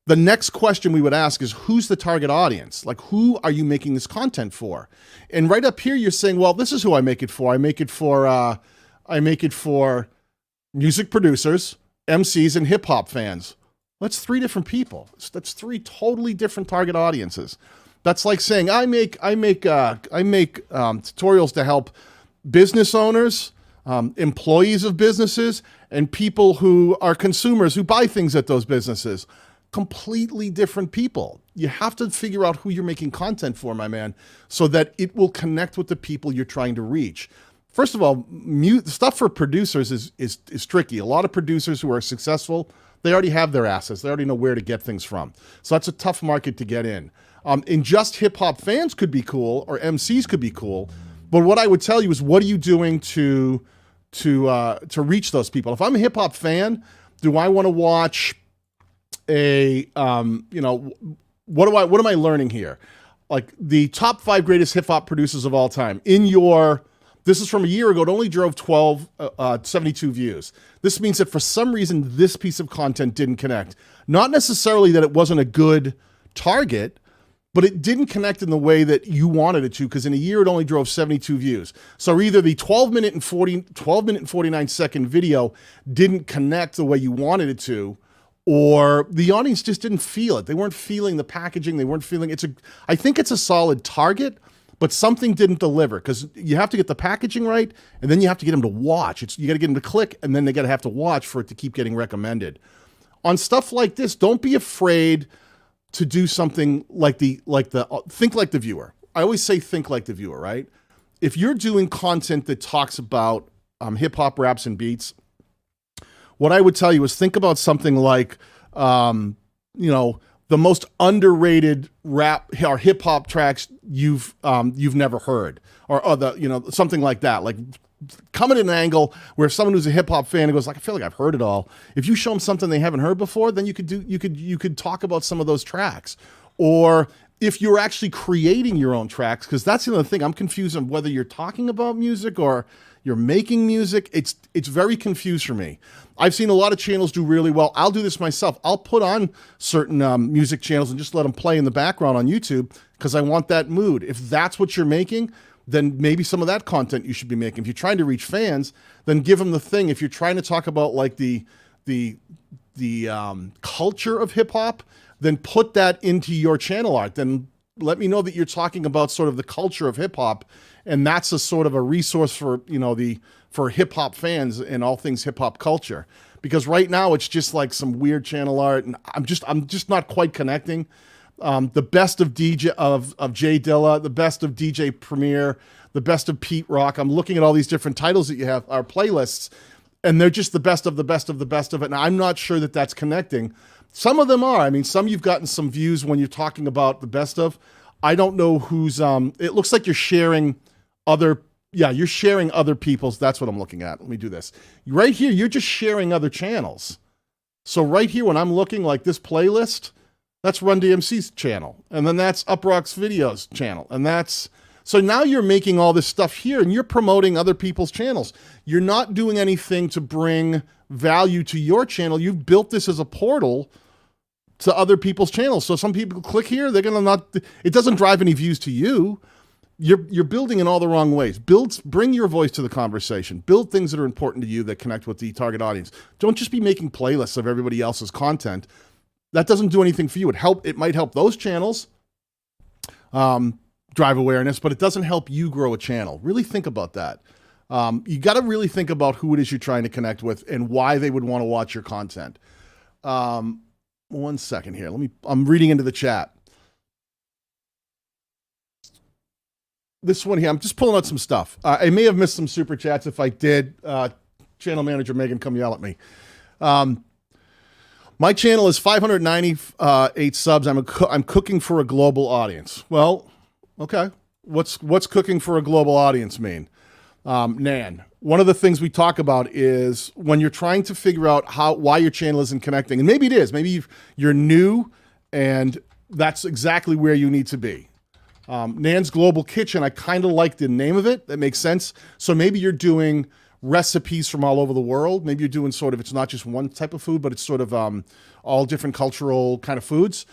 The next question we would ask is, who's the target audience? Like, who are you making this content for? And right up here, you're saying, well, this is who I make it for. I make it for music producers, MCs, and hip hop fans. That's three different people. That's three totally different target audiences. That's like saying I make tutorials to help business owners, employees of businesses, and people who are consumers who buy things at those businesses. Completely different people. You have to figure out who you're making content for, my man, so that it will connect with the people you're trying to reach. First of all, stuff for producers is tricky. A lot of producers who are successful, they already have their assets. They already know where to get things from. So that's a tough market to get in. And just hip hop fans could be cool, or MCs could be cool. But what I would tell you is, what are you doing to reach those people? If I'm a hip hop fan, do I want to watch what am I learning here? Like the top 5 greatest hip hop producers of all time. This is from a year ago. It only drove 72 views. This means that for some reason, this piece of content didn't connect. Not necessarily that it wasn't a good target, but it didn't connect in the way that you wanted it to, because in a year it only drove 72 views. So either the 12 minute and 49 second video didn't connect the way you wanted it to, or the audience just didn't feel it. They weren't feeling the packaging. They weren't feeling I think it's a solid target, but something didn't deliver, because you have to get the packaging right, and then you have to get them to watch. You got to get them to click, and then they got to have to watch for it to keep getting recommended. On stuff like this, don't be afraid to do something think like the viewer. I always say think like the viewer, right? If you're doing content that talks about hip hop, raps, and beats, what I would tell you is think about something like, the most underrated rap or hip hop tracks you've never heard, or something like that. Like, come at an angle where someone who's a hip hop fan goes like, I feel like I've heard it all. If you show them something they haven't heard before, then you could talk about some of those tracks. Or if you're actually creating your own tracks, because that's the other thing. I'm confused on whether you're talking about music or you're making music. It's very confused for me. I've seen a lot of channels do really well. I'll do this myself. I'll put on certain music channels and just let them play in the background on YouTube, because I want that mood. If that's what you're making, then maybe some of that content you should be making. If you're trying to reach fans, then give them the thing. If you're trying to talk about like the culture of hip hop, then put that into your channel art. Then let me know that you're talking about sort of the culture of hip hop, and that's a sort of a resource for for hip hop fans and all things hip hop culture. Because right now it's just like some weird channel art, and I'm just not quite connecting. The best of Jay Dilla, the best of DJ Premier, the best of Pete Rock. I'm looking at all these different titles that you have, our playlists, and they're just the best of the best of the best of it. And I'm not sure that that's connecting. Some of them are. I mean, some you've gotten some views when you're talking about the best of. I don't know who's, it looks like you're sharing you're sharing other people's. That's what I'm looking at. Let me do this. Right here, you're just sharing other channels. So right here, when I'm looking like this playlist, that's Run DMC's channel. And then that's Uprock's videos channel. And so now you're making all this stuff here and you're promoting other people's channels. You're not doing anything to bring value to your channel. You've built this as a portal to other people's channels. So some people click here, they're going to it doesn't drive any views to you. You're building in all the wrong ways. Bring your voice to the conversation. Build things that are important to you that connect with the target audience. Don't just be making playlists of everybody else's content. That doesn't do anything for you. It might help those channels drive awareness, but it doesn't help you grow a channel. Really think about that. You got to really think about who it is you're trying to connect with and why they would want to watch your content. 1 second here. I'm reading into the chat. this one here, I'm just pulling out some stuff. I may have missed some super chats. If I did, channel manager Megan, come yell at me. My channel is 598 subs. I'm cooking for a global audience. Well, okay. What's cooking for a global audience mean? Nan, one of the things we talk about is when you're trying to figure out why your channel isn't connecting, and maybe it is, maybe you're new and that's exactly where you need to be. Nan's Global Kitchen, I kind of like the name of it. That makes sense. So maybe you're doing recipes from all over the world. Maybe you're doing sort of, it's not just one type of food, but it's sort of all different cultural kind of foods.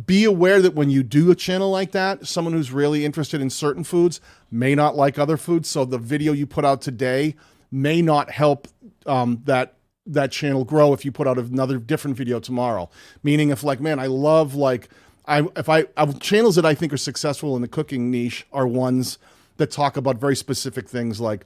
Be aware that when you do a channel like that, someone who's really interested in certain foods may not like other foods. So the video you put out today may not help that channel grow if you put out another different video tomorrow. Meaning if like, man, I love like, channels that I think are successful in the cooking niche are ones that talk about very specific things like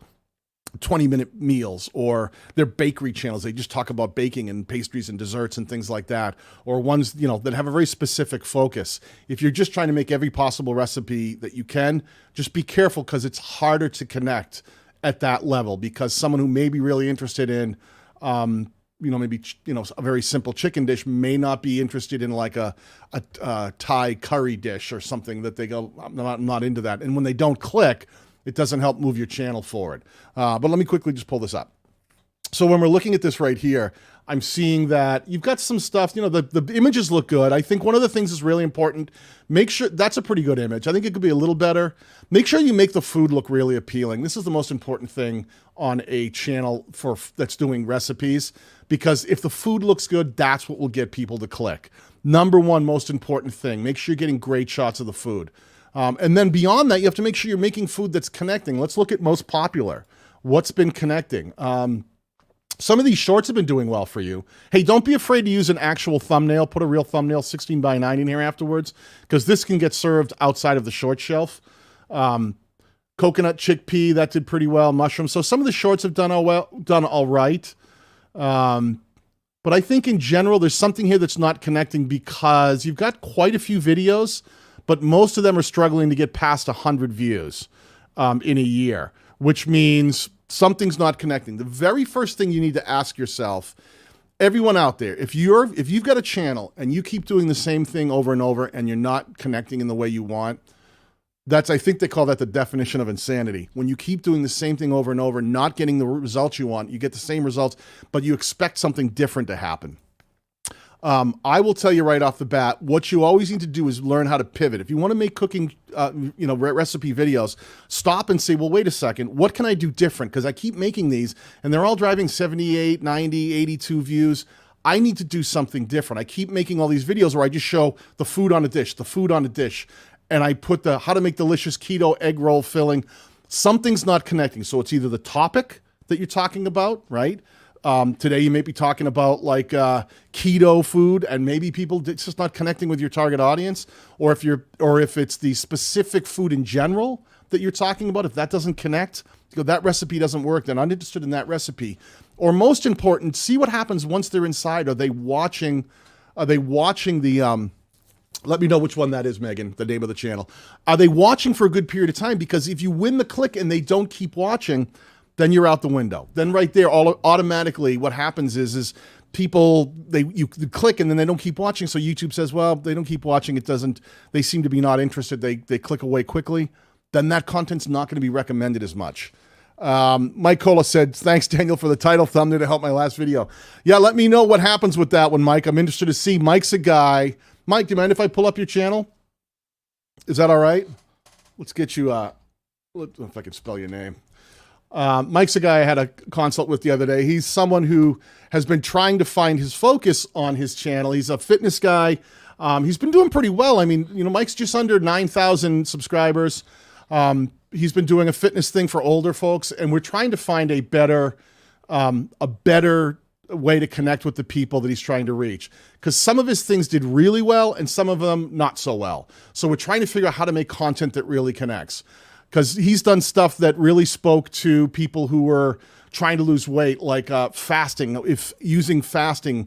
20-minute meals, or they're bakery channels. They just talk about baking and pastries and desserts and things like that, or ones, that have a very specific focus. If you're just trying to make every possible recipe that you can, just be careful because it's harder to connect at that level because someone who may be really interested in, maybe, a very simple chicken dish may not be interested in like a Thai curry dish or something that they go, I'm not into that. And when they don't click, it doesn't help move your channel forward. But let me quickly just pull this up. So when we're looking at this right here, I'm seeing that you've got some stuff, the images look good. I think one of the things that's really important, make sure that's a pretty good image. I think it could be a little better. Make sure you make the food look really appealing. This is the most important thing on a channel that's doing recipes, because if the food looks good, that's what will get people to click. Number one most important thing, make sure you're getting great shots of the food. And then beyond that, you have to make sure you're making food that's connecting. Let's look at most popular. What's been connecting? Some of these shorts have been doing well for you. Hey, don't be afraid to use an actual thumbnail. Put a real thumbnail, 16:9 in here afterwards, because this can get served outside of the short shelf. Coconut chickpea, that did pretty well. Mushroom. So some of the shorts have done all right. But I think in general, there's something here that's not connecting because you've got quite a few videos, but most of them are struggling to get past 100 views in a year, which means something's not connecting. The very first thing you need to ask yourself, everyone out there, if you've got a channel and you keep doing the same thing over and over and you're not connecting in the way you want, I think they call that the definition of insanity. When you keep doing the same thing over and over, not getting the results you want, you get the same results, but you expect something different to happen. I will tell you right off the bat, what you always need to do is learn how to pivot. If you want to make cooking, recipe videos, stop and say, well, wait a second, what can I do different? Because I keep making these and they're all driving 78, 90, 82 views. I need to do something different. I keep making all these videos where I just show the food on a dish, and I put the how to make delicious keto egg roll filling. Something's not connecting. So it's either the topic that you're talking about, right? Today you may be talking about like keto food, and maybe it's just not connecting with your target audience, or if it's the specific food in general that you're talking about, if that doesn't connect, that recipe doesn't work, then I'm interested in that recipe. Or most important, see what happens once they're inside. Are they watching the let me know which one that is, Megan, the name of the channel. Are they watching for a good period of time? Because if you win the click and they don't keep watching, then you're out the window. Then right there, automatically what happens is people, you click and then they don't keep watching. So YouTube says, well, they don't keep watching. They seem to be not interested. They click away quickly. Then that content's not going to be recommended as much. Mike Cola said, thanks, Daniel, for the title thumbnail to help my last video. Yeah, let me know what happens with that one, Mike. I'm interested to see. Mike's a guy. Mike, do you mind if I pull up your channel? Is that all right? Let's get you, if I can spell your name. Mike's a guy I had a consult with the other day. He's someone who has been trying to find his focus on his channel. He's a fitness guy. He's been doing pretty well. I mean, Mike's just under 9,000 subscribers. He's been doing a fitness thing for older folks, and we're trying to find a better way to connect with the people that he's trying to reach. Because some of his things did really well, and some of them not so well. So we're trying to figure out how to make content that really connects. because he's done stuff that really spoke to people who were trying to lose weight, like fasting, if using fasting,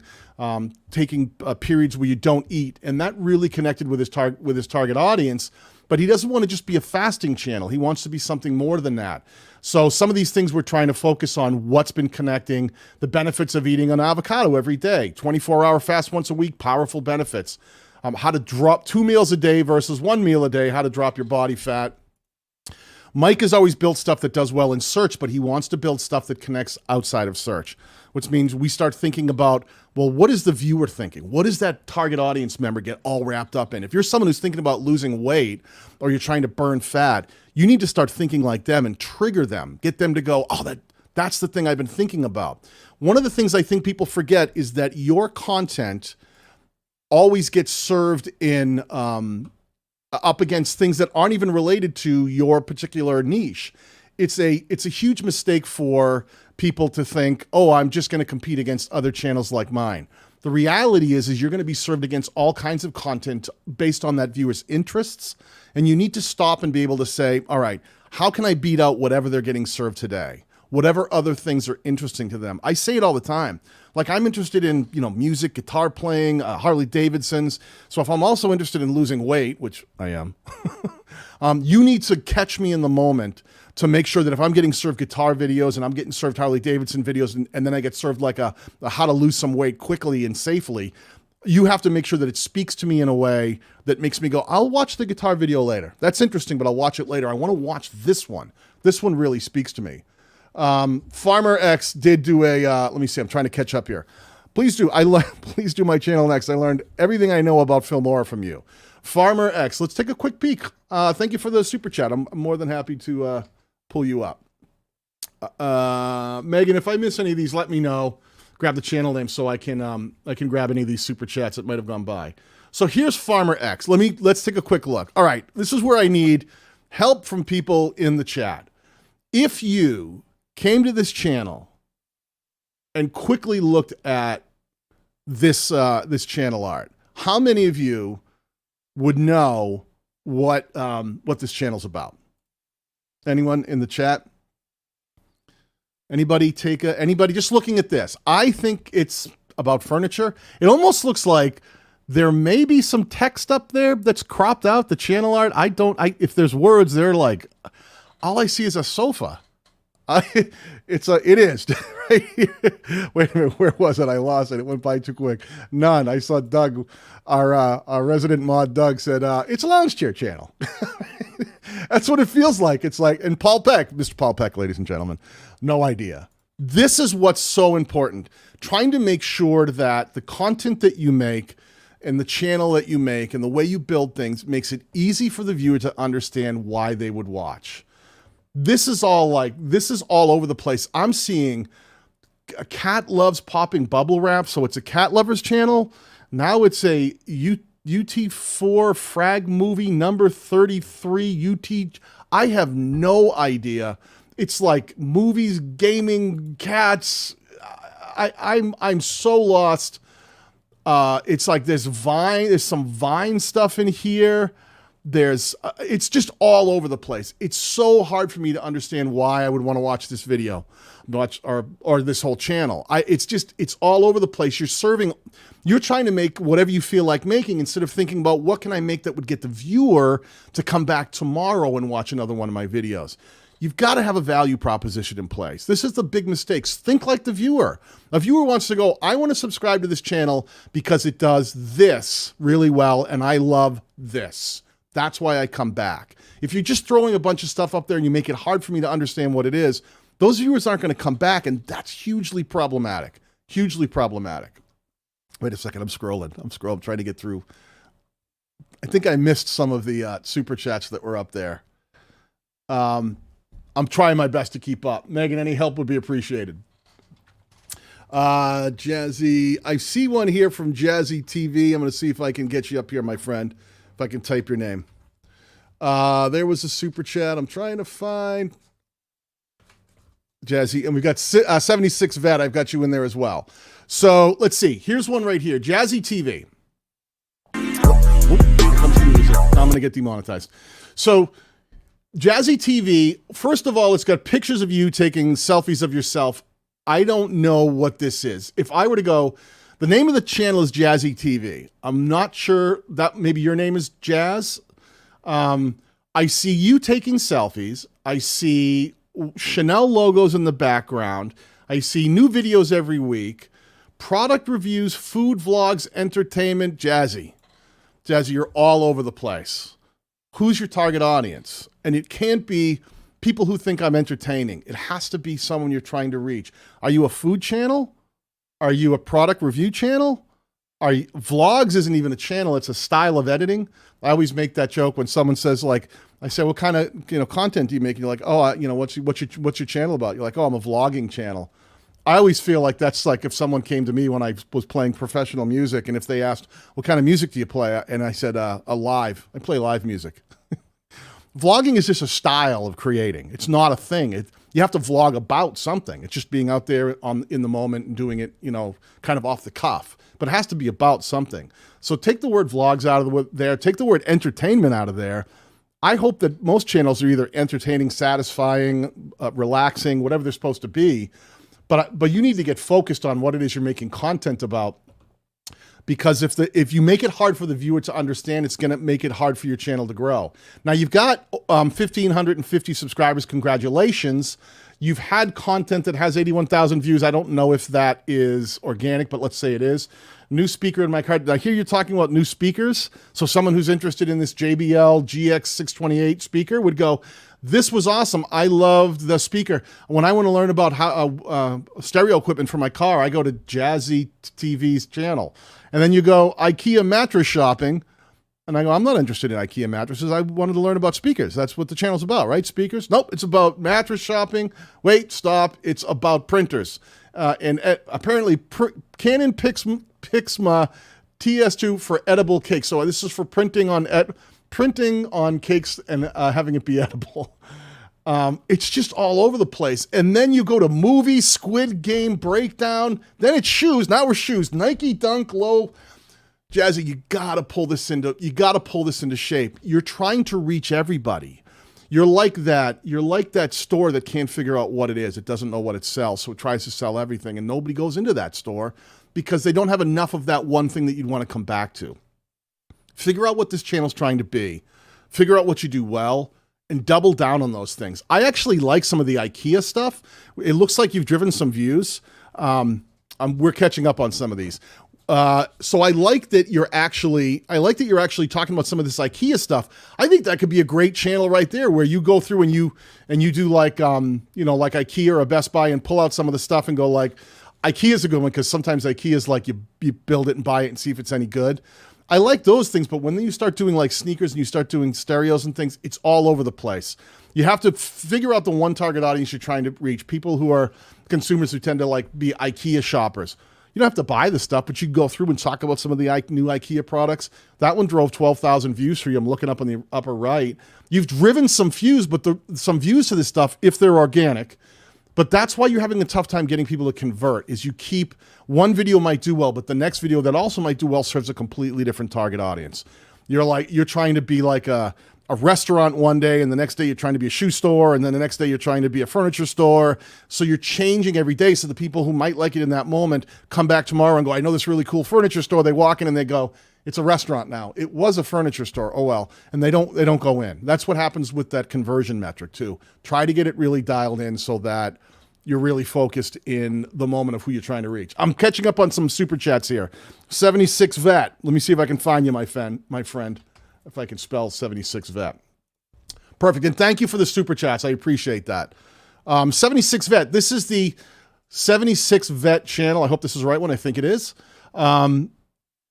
taking periods where you don't eat. And that really connected with his target audience. But he doesn't want to just be a fasting channel. He wants to be something more than that. So some of these things we're trying to focus on what's been connecting, the benefits of eating an avocado every day, 24-hour fast once a week, powerful benefits, how to drop 2 meals a day versus 1 meal a day, how to drop your body fat. Mike has always built stuff that does well in search, but he wants to build stuff that connects outside of search, which means we start thinking about, well, what is the viewer thinking? What does that target audience member get all wrapped up in? If you're someone who's thinking about losing weight or you're trying to burn fat, you need to start thinking like them and trigger them, get them to go, oh, that's the thing I've been thinking about. One of the things I think people forget is that your content always gets served in up against things that aren't even related to your particular niche. It's a huge mistake for people to think, oh, I'm just going to compete against other channels like mine. The reality is you're going to be served against all kinds of content based on that viewer's interests. And you need to stop and be able to say, all right, how can I beat out whatever they're getting served today? Whatever other things are interesting to them. I say it all the time. Like, I'm interested in, music, guitar playing, Harley Davidsons. So if I'm also interested in losing weight, which I am, you need to catch me in the moment to make sure that if I'm getting served guitar videos and I'm getting served Harley Davidson videos and then I get served like a how to lose some weight quickly and safely, you have to make sure that it speaks to me in a way that makes me go, I'll watch the guitar video later. That's interesting, but I'll watch it later. I want to watch this one. This one really speaks to me. Farmer X did do a, let me see, I'm trying to catch up here. Please do my channel next. I learned everything I know about Filmora from you. Farmer X, let's take a quick peek. Thank you for the super chat. I'm more than happy to pull you up. Megan, if I miss any of these, let me know. Grab the channel name so I can grab any of these super chats that might have gone by. So here's Farmer X. Let's take a quick look. All right, this is where I need help from people in the chat. If you came to this channel and quickly looked at this channel art, how many of you would know what this channel's about? Anyone in the chat? Anybody just looking at this? I think it's about furniture. It almost looks like there may be some text up there that's cropped out, the channel art. If there's words, they're like, all I see is a sofa. It is right here. Wait a minute, where was it? I lost it. It went by too quick. None. I saw Doug, our resident mod Doug said, it's a lounge chair channel. That's what it feels like. It's like, and Paul Peck, Mr. Paul Peck, ladies and gentlemen, no idea. This is what's so important. Trying to make sure that the content that you make and the channel that you make and the way you build things makes it easy for the viewer to understand why they would watch. This is all over the place. I'm seeing a cat loves popping bubble wrap, so it's a cat lover's channel. Now it's a UT4 frag movie number 33 UT. I have no idea. It's like movies, gaming, cats. I'm so lost. It's like there's some Vine stuff in here. It's just all over the place. It's so hard for me to understand why I would want to watch this video, or this whole channel. It's all over the place. You're trying to make whatever you feel like making instead of thinking about what can I make that would get the viewer to come back tomorrow and watch another one of my videos. You've got to have a value proposition in place. This is the big mistakes. Think like the viewer. A viewer wants to go, I want to subscribe to this channel because it does this really well and I love this. That's why I come back. If you're just throwing a bunch of stuff up there and you make it hard for me to understand what it is, those viewers aren't going to come back, and that's hugely problematic. Hugely problematic. Wait a second, I'm scrolling, trying to get through. I think I missed some of the super chats that were up there. I'm trying my best to keep up. Megan, any help would be appreciated. Jazzy, I see one here from Jazzy TV. I'm going to see if I can get you up here, my friend. If I can type your name. There was a super chat. I'm trying to find Jazzy. And we've got 76 Vet. I've got you in there as well. So let's see. Here's one right here. Jazzy TV. Oop, here comes the music. I'm going to get demonetized. So Jazzy TV, first of all, it's got pictures of you taking selfies of yourself. I don't know what this is. If I were to go, the name of the channel is Jazzy TV. I'm not sure that maybe your name is Jazz. I see you taking selfies. I see Chanel logos in the background. I see new videos every week, product reviews, food vlogs, entertainment. Jazzy, you're all over the place. Who's your target audience? And it can't be people who think I'm entertaining. It has to be someone you're trying to reach. Are you a food channel? Are you a product review channel? Vlogs isn't even a channel. It's a style of editing. I always make that joke when someone says, like, I say, what kind of content do you make? And you're like, oh, what's your channel about? You're like, oh, I'm a vlogging channel. I always feel like that's like if someone came to me when I was playing professional music, and if they asked, what kind of music do you play? And I said, I play live music. Vlogging is just a style of creating. It's not a thing. You have to vlog about something. It's just being out there in the moment and doing it, kind of off the cuff. But it has to be about something. So take the word vlogs out of there. Take the word entertainment out of there. I hope that most channels are either entertaining, satisfying, relaxing, whatever they're supposed to be. But you need to get focused on what it is you're making content about. Because if you make it hard for the viewer to understand, it's going to make it hard for your channel to grow. Now, you've got 1,550 subscribers. Congratulations. You've had content that has 81,000 views. I don't know if that is organic, but let's say it is. New speaker in my car. Did I hear you talking about new speakers? So someone who's interested in this JBL GX628 speaker would go, this was awesome. I loved the speaker. When I want to learn about how stereo equipment for my car, I go to Jazzy TV's channel. And then you go IKEA mattress shopping. And I go, I'm not interested in IKEA mattresses. I wanted to learn about speakers. That's what the channel's about, right? Speakers? Nope, it's about mattress shopping. Wait, stop. It's about printers. Apparently, Canon Pixma TS2 for edible cakes. So this is for printing on cakes and having it be edible. It's just all over the place. And then you go to movies, Squid Game breakdown. Then it's shoes. Now we're shoes. Nike Dunk Low. Jazzy, you gotta pull this into shape. You're trying to reach everybody. You're like that store that can't figure out what it is. It doesn't know what it sells, so it tries to sell everything, and nobody goes into that store because they don't have enough of that one thing that you'd want to come back to. Figure out what this channel's trying to be. Figure out what you do well and double down on those things. I actually like some of the IKEA stuff. It looks like you've driven some views. We're catching up on some of these. So I like that you're actually talking about some of this IKEA stuff. I think that could be a great channel right there where you go through and you do like IKEA or a Best Buy and pull out some of the stuff and go like, IKEA's a good one because sometimes IKEA's like you build it and buy it and see if it's any good. I like those things, but when you start doing like sneakers and you start doing stereos and things, it's all over the place. You have to figure out the one target audience you're trying to reach, people who are consumers who tend to like be IKEA shoppers. You don't have to buy the stuff, but you can go through and talk about some of the new IKEA products. That one drove 12,000 views for you. I'm looking up on the upper right. You've driven some views, but some views to this stuff if they're organic. But that's why you're having a tough time getting people to convert, is you keep one video might do well, but the next video that also might do well serves a completely different target audience. You're trying to be like a restaurant one day, and the next day you're trying to be a shoe store, and then the next day you're trying to be a furniture store. So you're changing every day. So the people who might like it in that moment come back tomorrow and go, I know this really cool furniture store. They walk in and they go, it's a restaurant now. It was a furniture store. Oh, well. And they don't go in. That's what happens with that conversion metric too. Try to get it really dialed in so that you're really focused in the moment of who you're trying to reach. I'm catching up on some super chats here. 76 Vet. Let me see if I can find you, my friend. If I can spell 76 Vet. Perfect. And thank you for the super chats. I appreciate that. 76 Vet. This is the 76 Vet channel. I hope this is the right one. I think it is.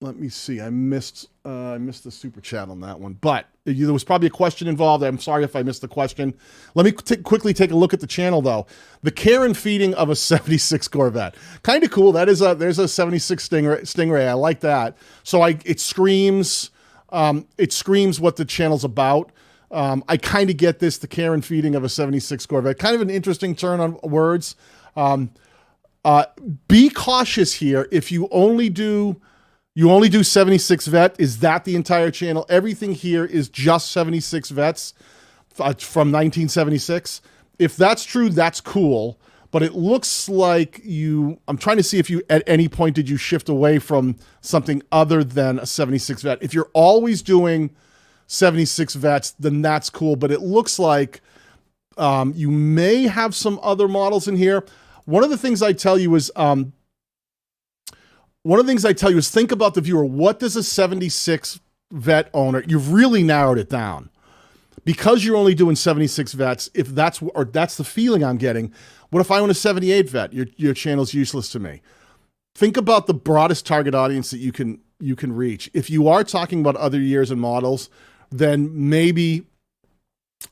Let me see. I missed the super chat on that one, but there was probably a question involved. I'm sorry if I missed the question. Let me quickly take a look at the channel though. The care and feeding of a 76 Corvette. Kind of cool. There's a 76 Stingray. I like that. So it screams what the channel's about. I kind of get this, the care and feeding of a 76 Corvette. Kind of an interesting turn on words. Be cautious here. If you only do 76 Vet, is that the entire channel? Everything here is just 76 Vets. from 1976. If that's true, that's cool. But it looks like I'm trying to see if you, at any point, did you shift away from something other than a 76 vet? If you're always doing 76 vets, then that's cool. But it looks like you may have some other models in here. One of the things I tell you is, think about the viewer. What does a 76 vet owner, you've really narrowed it down. Because you're only doing 76 vets, if that's the feeling I'm getting, what if I own a 78 vet? Your channel's useless to me. Think about the broadest target audience that you can reach. If you are talking about other years and models, then maybe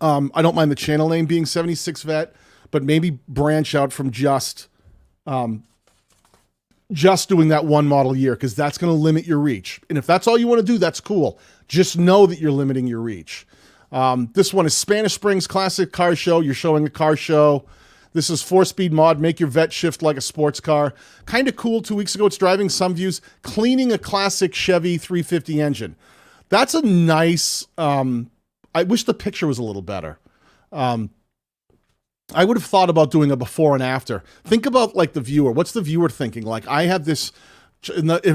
I don't mind the channel name being 76 vet, but maybe branch out from just doing that one model year, because that's going to limit your reach. And if that's all you want to do, that's cool. Just know that you're limiting your reach. This one is Spanish Springs Classic Car Show. You're showing a car show. This is 4-speed mod, make your vet shift like a sports car. Kind of cool. 2 weeks ago, it's driving some views, cleaning a classic Chevy 350 engine. That's a nice, I wish the picture was a little better. I would have thought about doing a before and after. Think about like the viewer. What's the viewer thinking? Like I have this,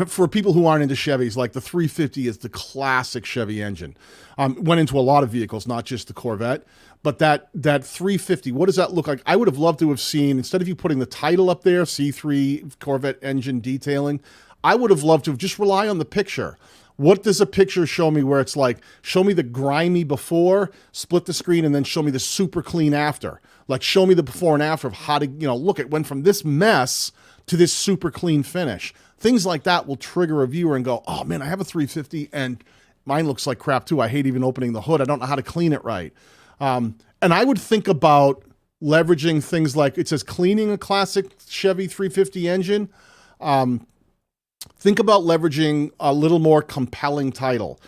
for people who aren't into Chevys, like the 350 is the classic Chevy engine. Went into a lot of vehicles, not just the Corvette, but that 350, what does that look like? I would have loved to have seen, instead of you putting the title up there, C3 Corvette engine detailing, I would have loved to have just rely on the picture. What does a picture show me where it's like, show me the grimy before, split the screen, and then show me the super clean after. Like show me the before and after of how to, look, it went from this mess to this super clean finish. Things like that will trigger a viewer and go, oh man, I have a 350 and mine looks like crap too. I hate even opening the hood. I don't know how to clean it right. And I would think about leveraging things like, it says cleaning a classic Chevy 350 engine. Think about leveraging a little more compelling title.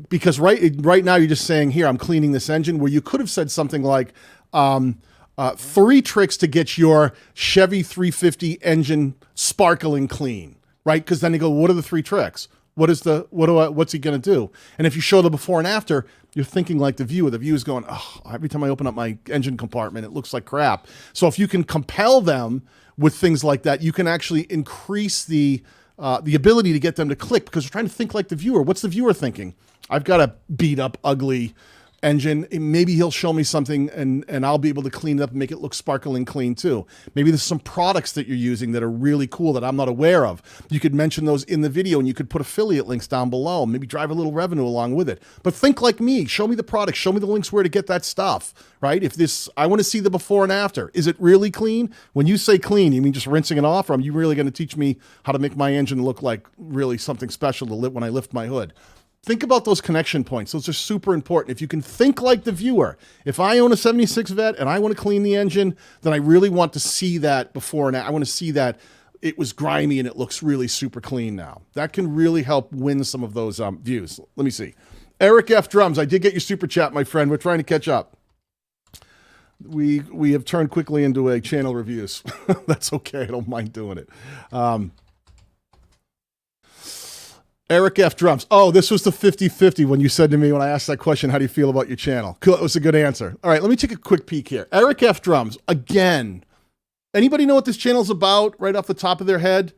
Because right now you're just saying, here, I'm cleaning this engine, where you could have said something like, 3 tricks to get your Chevy 350 engine sparkling clean, right? Because then you go, what are the 3 tricks? What's he going to do? And if you show the before and after, you're thinking like the viewer. The viewer's going, oh, every time I open up my engine compartment, it looks like crap. So if you can compel them with things like that, you can actually increase the ability to get them to click, because you're trying to think like the viewer. What's the viewer thinking? I've got a beat up, ugly engine. Maybe he'll show me something and I'll be able to clean it up and make it look sparkling clean too. Maybe there's some products that you're using that are really cool that I'm not aware of. You could mention those in the video and you could put affiliate links down below, maybe drive a little revenue along with it. But think like me, show me the product, show me the links where to get that stuff, right? I want to see the before and after. Is it really clean? When you say clean, you mean just rinsing it off, or are you really going to teach me how to make my engine look like really something special to when I lift my hood? Think about those connection points. Those are super important. If you can think like the viewer, if I own a 76 vet and I want to clean the engine, then I really want to see that before and after. I want to see that it was grimy and it looks really super clean now. That can really help win some of those views. Let me see. Eric F. Drums, I did get your super chat, my friend. We're trying to catch up. We have turned quickly into a channel reviews. That's okay. I don't mind doing it. Eric F. Drums. Oh, this was the 50-50 when you said to me when I asked that question, how do you feel about your channel? Cool. It was a good answer. All right, let me take a quick peek here. Eric F. Drums. Again, anybody know what this channel's about right off the top of their head?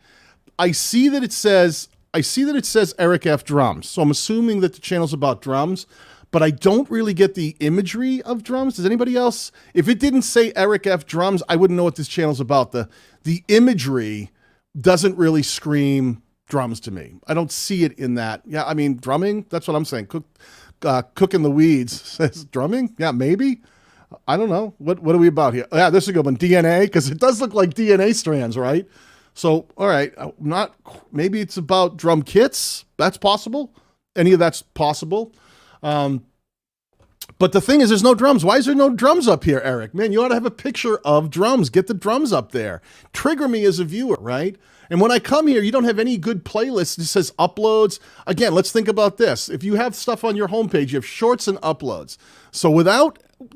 I see that it says Eric F. Drums. So I'm assuming that the channel's about drums, but I don't really get the imagery of drums. Does anybody else? If it didn't say Eric F. Drums, I wouldn't know what this channel's about. The imagery doesn't really scream drums to me. I don't see it in that. Yeah, I mean, drumming, that's what I'm saying. Cook in the weeds says drumming? Yeah, maybe. I don't know. What are we about here? Yeah, this is a good one. DNA, because it does look like DNA strands, right? So, all right, maybe it's about drum kits. That's possible. Any of that's possible. But the thing is, there's no drums. Why is there no drums up here, Eric? Man, you ought to have a picture of drums. Get the drums up there. Trigger me as a viewer, right? And when I come here, you don't have any good playlists. It says uploads. Again, let's think about this. If you have stuff on your homepage, you have shorts and uploads. So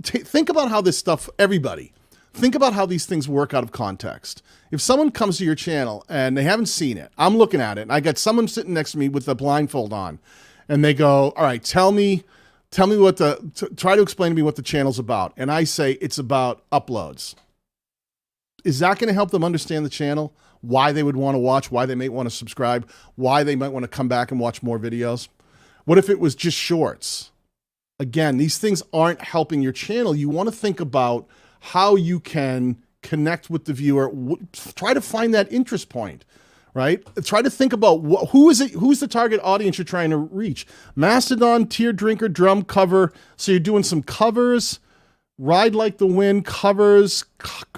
think about how this stuff, everybody, think about how these things work out of context. If someone comes to your channel and they haven't seen it, I'm looking at it, and I got someone sitting next to me with a blindfold on, and they go, all right, tell me tell me try to explain to me what the channel's about. And I say it's about uploads. Is that going to help them understand the channel? Why they would want to watch, why they may want to subscribe, why they might want to come back and watch more videos? What if it was just shorts? Again, these things aren't helping your channel. You want to think about how you can connect with the viewer. Try to find that interest point, right? Try to think about who's the target audience you're trying to reach. Mastodon, Tear Drinker, drum cover. So you're doing some covers, Ride Like the Wind covers.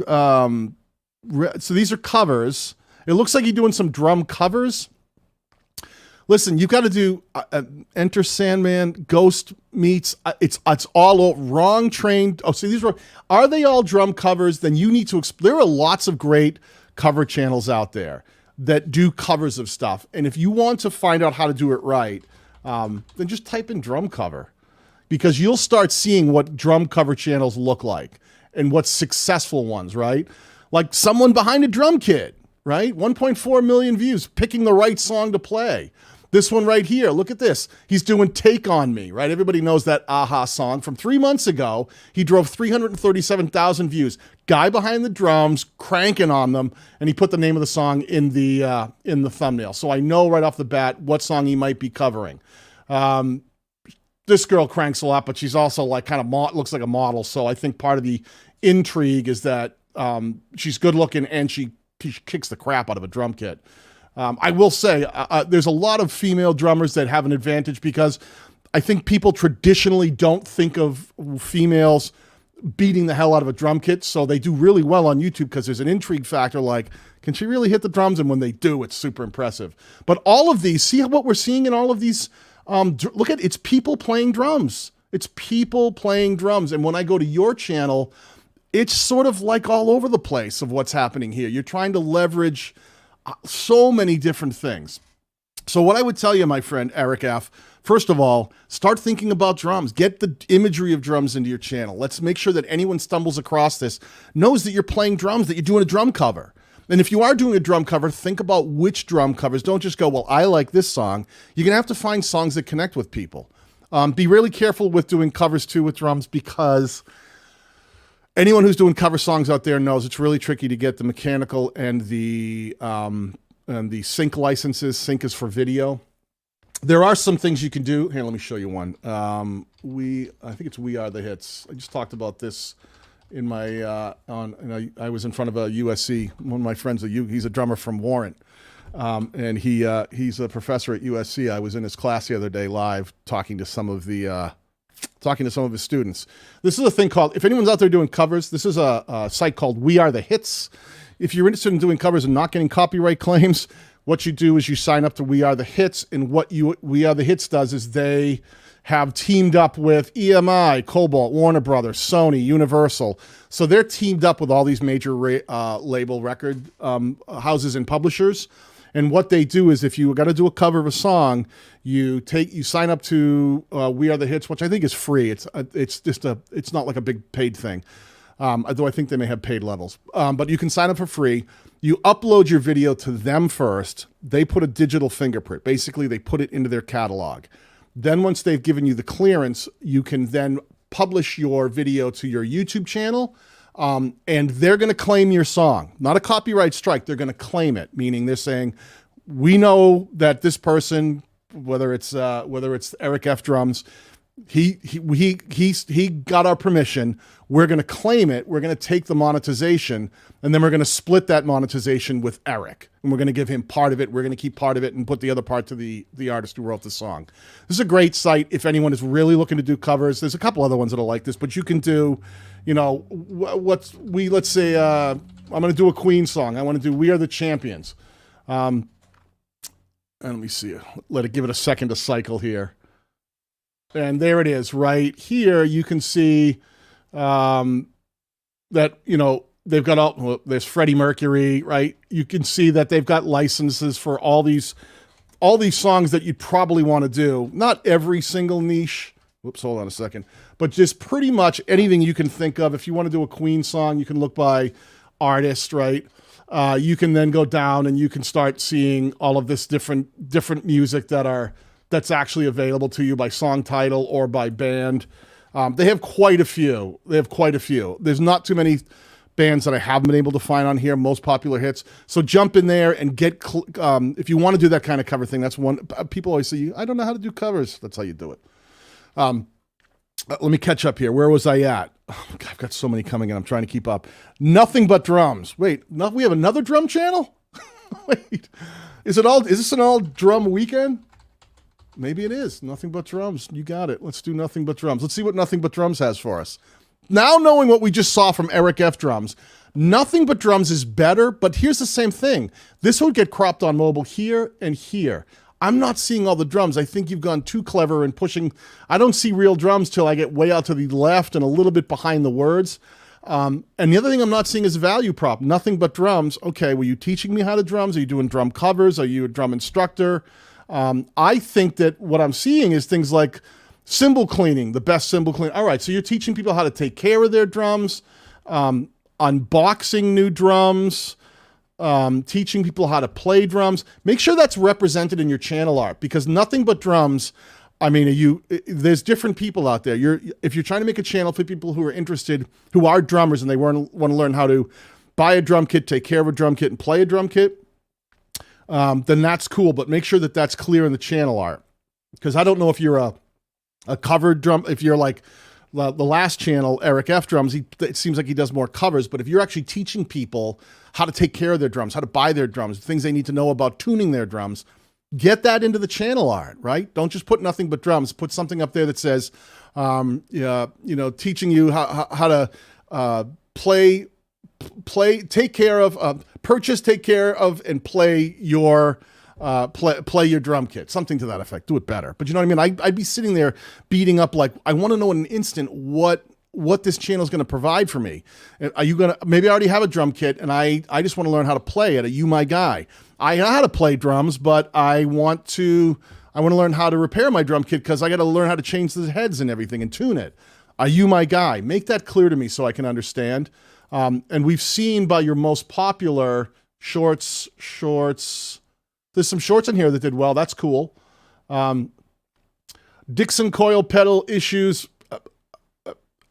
So these are covers. It looks like you're doing some drum covers. Listen, you've got to do Enter Sandman, Ghost Meets. It's all wrong trained. Oh, so are they all drum covers? Then you need to explore. There are lots of great cover channels out there that do covers of stuff. And if you want to find out how to do it right, then just type in drum cover, because you'll start seeing what drum cover channels look like and what's successful ones, right? Like Someone Behind a Drum Kit, right? 1.4 million views, picking the right song to play. This one right here, look at this. He's doing Take On Me, right? Everybody knows that Aha song from 3 months ago. He drove 337,000 views. Guy behind the drums, cranking on them, and he put the name of the song in the thumbnail. So I know right off the bat what song he might be covering. This girl cranks a lot, but she's also like kind of looks like a model. So I think part of the intrigue is that she's good looking and she kicks the crap out of a drum kit. I will say there's a lot of female drummers that have an advantage, because I think people traditionally don't think of females beating the hell out of a drum kit. So they do really well on YouTube because there's an intrigue factor. Like, can she really hit the drums? And when they do, it's super impressive. But all of these, see what we're seeing in all of these? Look at, it's people playing drums. It's people playing drums. And when I go to your channel, it's sort of like all over the place of what's happening here. You're trying to leverage so many different things. So what I would tell you, my friend Eric F., first of all, start thinking about drums. Get the imagery of drums into your channel. Let's make sure that anyone stumbles across this knows that you're playing drums, that you're doing a drum cover. And if you are doing a drum cover, think about which drum covers. Don't just go, well, I like this song. You're going to have to find songs that connect with people. Be really careful with doing covers too with drums, because anyone who's doing cover songs out there knows it's really tricky to get the mechanical and the sync licenses. Sync is for video. There are some things you can do. Here, let me show you one. I think it's We Are the Hits. I just talked about this in my I was in front of a USC. One of my friends, he's a drummer from Warrant, and he's a professor at USC. I was in his class the other day live talking to some of his students. This is a thing called, if anyone's out there doing covers, this is a site called We Are the Hits. If you're interested in doing covers and not getting copyright claims, what you do is you sign up to We Are the Hits, and what We Are the Hits does is they have teamed up with EMI, Cobalt, Warner Brothers, Sony, Universal. So they're teamed up with all these major label record houses and publishers. And what they do is, if you got to do a cover of a song, you sign up to We Are the Hits, which I think is free. It's not like a big paid thing, although I think they may have paid levels. But you can sign up for free. You upload your video to them first. They put a digital fingerprint. Basically, they put it into their catalog. Then once they've given you the clearance, you can then publish your video to your YouTube channel. And they're going to claim your song, not a copyright strike. They're going to claim it, meaning they're saying, we know that this person, whether it's Eric F. Drums, he got our permission. We're going to claim it. We're going to take the monetization, and then we're going to split that monetization with Eric, and we're going to give him part of it. We're going to keep part of it and put the other part to the artist who wrote the song. This is a great site if anyone is really looking to do covers. There's a couple other ones that are like this, but you can do, let's say I'm going to do a Queen song. I want to do We Are the Champions. And let me see. Give it a second to cycle here. And there it is right here. You can see that, they've got there's Freddie Mercury, right? You can see that they've got licenses for all these songs that you'd probably want to do. Not every single niche. Whoops, hold on a second. But just pretty much anything you can think of. If you want to do a Queen song, you can look by artist, right? You can then go down and you can start seeing all of this different music that are that's actually available to you by song title or by band. They have quite a few. There's not too many bands that I haven't been able to find on here, most popular hits. So jump in there and get, if you want to do that kind of cover thing, that's one. People always say, I don't know how to do covers. That's how you do it. Let me catch up here. Where was I at? Oh, God, I've got so many coming in. I'm trying to keep up. Nothing but drums. Wait, we have another drum channel? Wait, is this an all drum weekend? Maybe it is. Nothing but drums. You got it. Let's do nothing but drums. Let's see what nothing but drums has for us. Now knowing what we just saw from Eric F. Drums, nothing but drums is better, but here's the same thing. This would get cropped on mobile here and here. I'm not seeing all the drums. I think you've gone too clever in pushing. I don't see real drums till I get way out to the left and a little bit behind the words. And the other thing I'm not seeing is a value prop. Nothing but drums. Okay, were you teaching me how to drums? Are you doing drum covers? Are you a drum instructor? I think that what I'm seeing is things like cymbal cleaning, the best cymbal cleaning. All right, so you're teaching people how to take care of their drums, unboxing new drums, teaching people how to play drums. Make sure that's represented in your channel art, because nothing but drums. I mean, there's different people out there. If you're trying to make a channel for people who are interested, who are drummers, and they want to learn how to buy a drum kit, take care of a drum kit, and play a drum kit, then that's cool. But make sure that that's clear in the channel art, because I don't know if you're a covered drum, if you're like the last channel, Eric F. Drums, it seems like he does more covers. But if you're actually teaching people how to take care of their drums, how to buy their drums, things they need to know about tuning their drums, get that into the channel art, right? Don't just put nothing but drums. Put something up there that says, teaching you how to take care of, purchase, take care of, and play your drum kit, something to that effect. Do it better. But you know what I mean? I'd be sitting there beating up, like, I want to know in an instant what this channel is going to provide for me. Are you going to, maybe I already have a drum kit and I just want to learn how to play it. Are you my guy? I know how to play drums, but I want to learn how to repair my drum kit because I got to learn how to change the heads and everything and tune it. Are you my guy? Make that clear to me so I can understand. And we've seen by your most popular shorts, there's some shorts in here that did well. That's cool. Dixon coil pedal issues.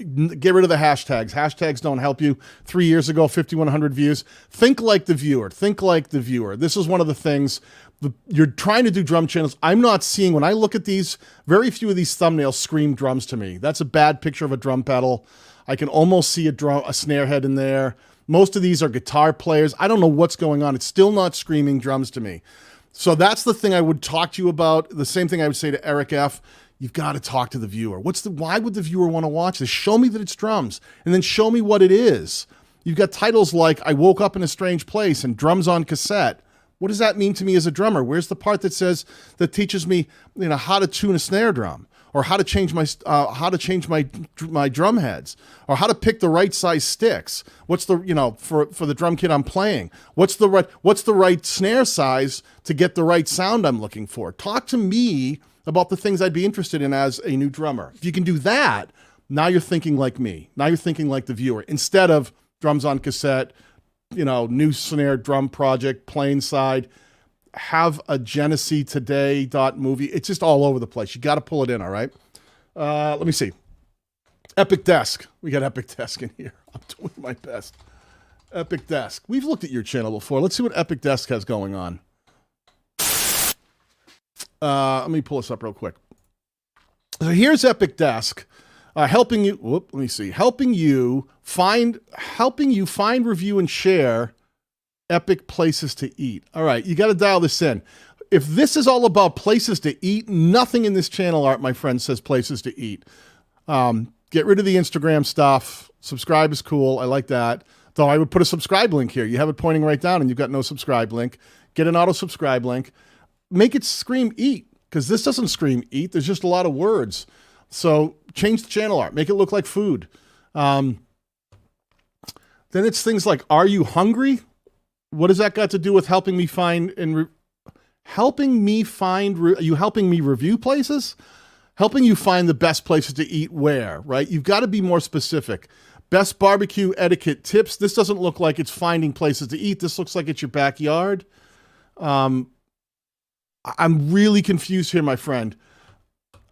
Get rid of the hashtags. Hashtags don't help you. 3 years ago, 5,100 views. Think like the viewer. This is one of the things. You're trying to do drum channels. I'm not seeing, when I look at these, very few of these thumbnails scream drums to me. That's a bad picture of a drum pedal. I can almost see a snare head in there. Most of these are guitar players. I don't know what's going on. It's still not screaming drums to me. So that's the thing I would talk to you about. The same thing I would say to Eric F. You've got to talk to the viewer. Why would the viewer want to watch this? Show me that it's drums, and then show me what it is. You've got titles like I Woke Up in a Strange Place and Drums on Cassette. What does that mean to me as a drummer? Where's the part that teaches me, how to tune a snare drum, or how to change my drum heads, or how to pick the right size sticks? What's the, for the drum kit I'm playing? What's the right snare size to get the right sound I'm looking for? Talk to me about the things I'd be interested in as a new drummer. If you can do that, now you're thinking like me. Now you're thinking like the viewer. Instead of drums on cassette, new snare drum project, plain side, have a Genesee Today movie. It's just all over the place. You got to pull it in, all right? Let me see. Epic Desk. We got Epic Desk in here. I'm doing my best. Epic Desk. We've looked at your channel before. Let's see what Epic Desk has going on. Let me pull this up real quick. So here's Epic Desk, helping you find, review, and share epic places to eat. All right, you got to dial this in. If this is all about places to eat, nothing in this channel art, my friend, says places to eat. Get rid of the Instagram stuff. Subscribe is cool. I like that. Though I would put a subscribe link here. You have it pointing right down and you've got no subscribe link. Get an auto subscribe link. Make it scream eat, because this doesn't scream eat. There's just a lot of words. So change the channel art. Make it look like food. Then it's things like, are you hungry? What does that got to do with helping me find are you helping me review places? Helping you find the best places to eat where, right? You've got to be more specific. Best barbecue etiquette tips. This doesn't look like it's finding places to eat. This looks like it's your backyard. I'm really confused here, my friend.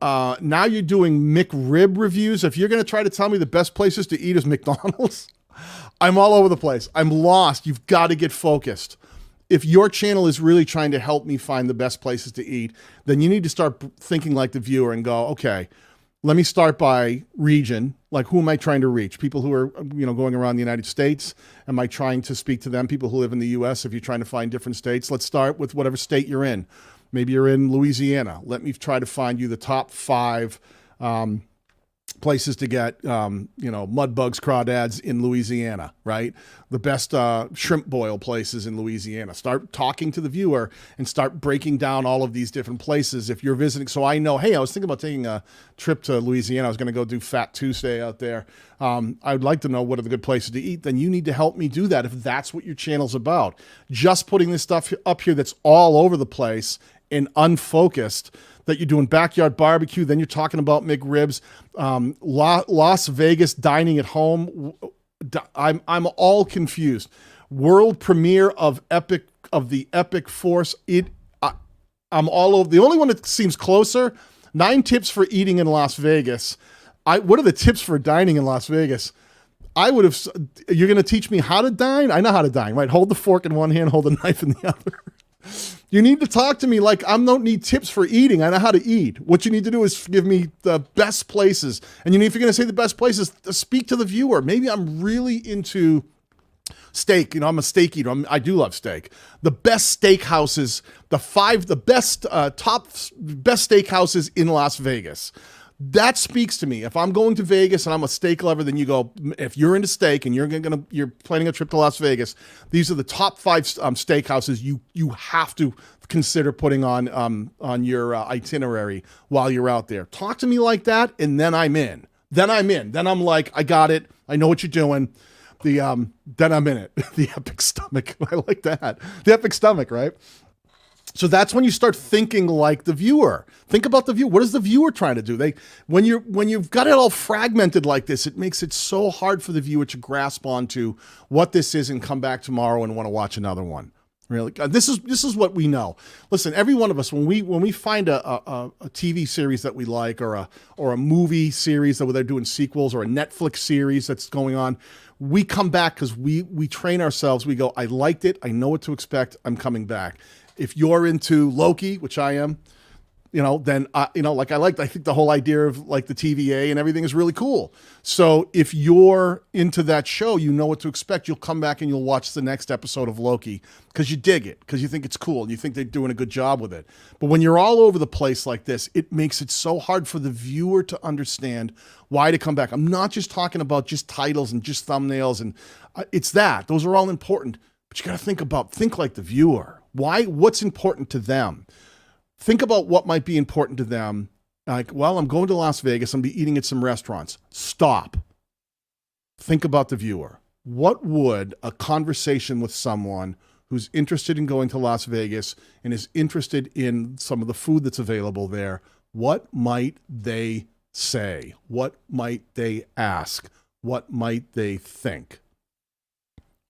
Now you're doing McRib reviews. If you're going to try to tell me the best places to eat is McDonald's, I'm all over the place. I'm lost. You've got to get focused. If your channel is really trying to help me find the best places to eat, then you need to start thinking like the viewer and go, okay, let me start by region. Like, who am I trying to reach? People who are, going around the United States. Am I trying to speak to them? People who live in the U.S. If you're trying to find different states, let's start with whatever state you're in. Maybe you're in Louisiana. Let me try to find you the top 5 places to get, mud bugs, crawdads in Louisiana, right? The best shrimp boil places in Louisiana. Start talking to the viewer and start breaking down all of these different places if you're visiting. So I know, hey, I was thinking about taking a trip to Louisiana. I was going to go do Fat Tuesday out there. I'd like to know what are the good places to eat. Then you need to help me do that if that's what your channel's about. Just putting this stuff up here that's all over the place and unfocused, that you're doing backyard barbecue, then you're talking about McRibs, Las Vegas dining at home. I'm all confused. World premiere of the Epic Force. I'm all over. The only one that seems closer, 9 tips for eating in Las Vegas. What are the tips for dining in Las Vegas? You're going to teach me how to dine? I know how to dine, right? Hold the fork in one hand, hold the knife in the other. You need to talk to me like I don't need tips for eating. I know how to eat. What you need to do is give me the best places. And if you're going to say the best places, speak to the viewer. Maybe I'm really into steak. I'm a steak eater. I do love steak. The best steakhouses, the best steakhouses in Las Vegas. That speaks to me. If I'm going to Vegas and I'm a steak lover, then you go, if you're into steak and you're planning a trip to Las Vegas, these are the top 5 steakhouses you have to consider putting on your itinerary while you're out there. Talk to me like that, and then I'm in. Then I'm like, I got it. I know what you're doing. Then I'm in it. The epic stomach. I like that. The epic stomach, right? So that's when you start thinking like the viewer. Think about the viewer. What is the viewer trying to do? When you've got it all fragmented like this, it makes it so hard for the viewer to grasp onto what this is and come back tomorrow and want to watch another one. Really, this is what we know. Listen, every one of us, when we find a TV series that we like, or a movie series that they're doing sequels, or a Netflix series that's going on, we come back because we train ourselves. We go, I liked it. I know what to expect. I'm coming back. If you're into Loki, which I am, then I think the whole idea of like the TVA and everything is really cool. So if you're into that show, you know what to expect. You'll come back and you'll watch the next episode of Loki because you dig it, because you think it's cool and you think they're doing a good job with it. But when you're all over the place like this, it makes it so hard for the viewer to understand why to come back. I'm not just talking about just titles and just thumbnails, and it's that. Those are all important. But you got to think like the viewer. What's important to them? Think about what might be important to them. Like, well, I'm going to Las Vegas. I'm be eating at some restaurants. Stop. Think about the viewer. What would a conversation with someone who's interested in going to Las Vegas and is interested in some of the food that's available there, what might they say? What might they ask? What might they think?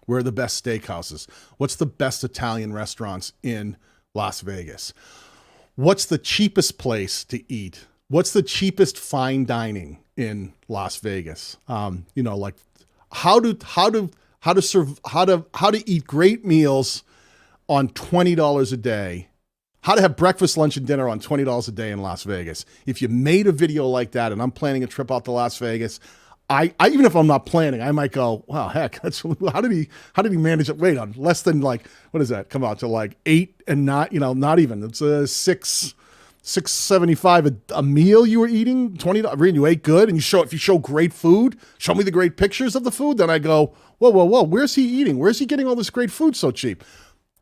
Where are the best steakhouses? What's the best Italian restaurants in Las Vegas? What's the cheapest place to eat? What's the cheapest fine dining in Las Vegas? Like how to eat great meals on $20 a day. How to have breakfast, lunch, and dinner on $20 a day in Las Vegas. If you made a video like that, and I'm planning a trip out to Las Vegas, I even if I'm not planning, I might go, wow, heck, how did he manage it? Wait, on less than what does that come out to, 8 and not even, it's a $6.75 a meal you were eating, $20, you ate good, and if you show great food, show me the great pictures of the food, then I go, whoa, where's he eating? Where's he getting all this great food so cheap?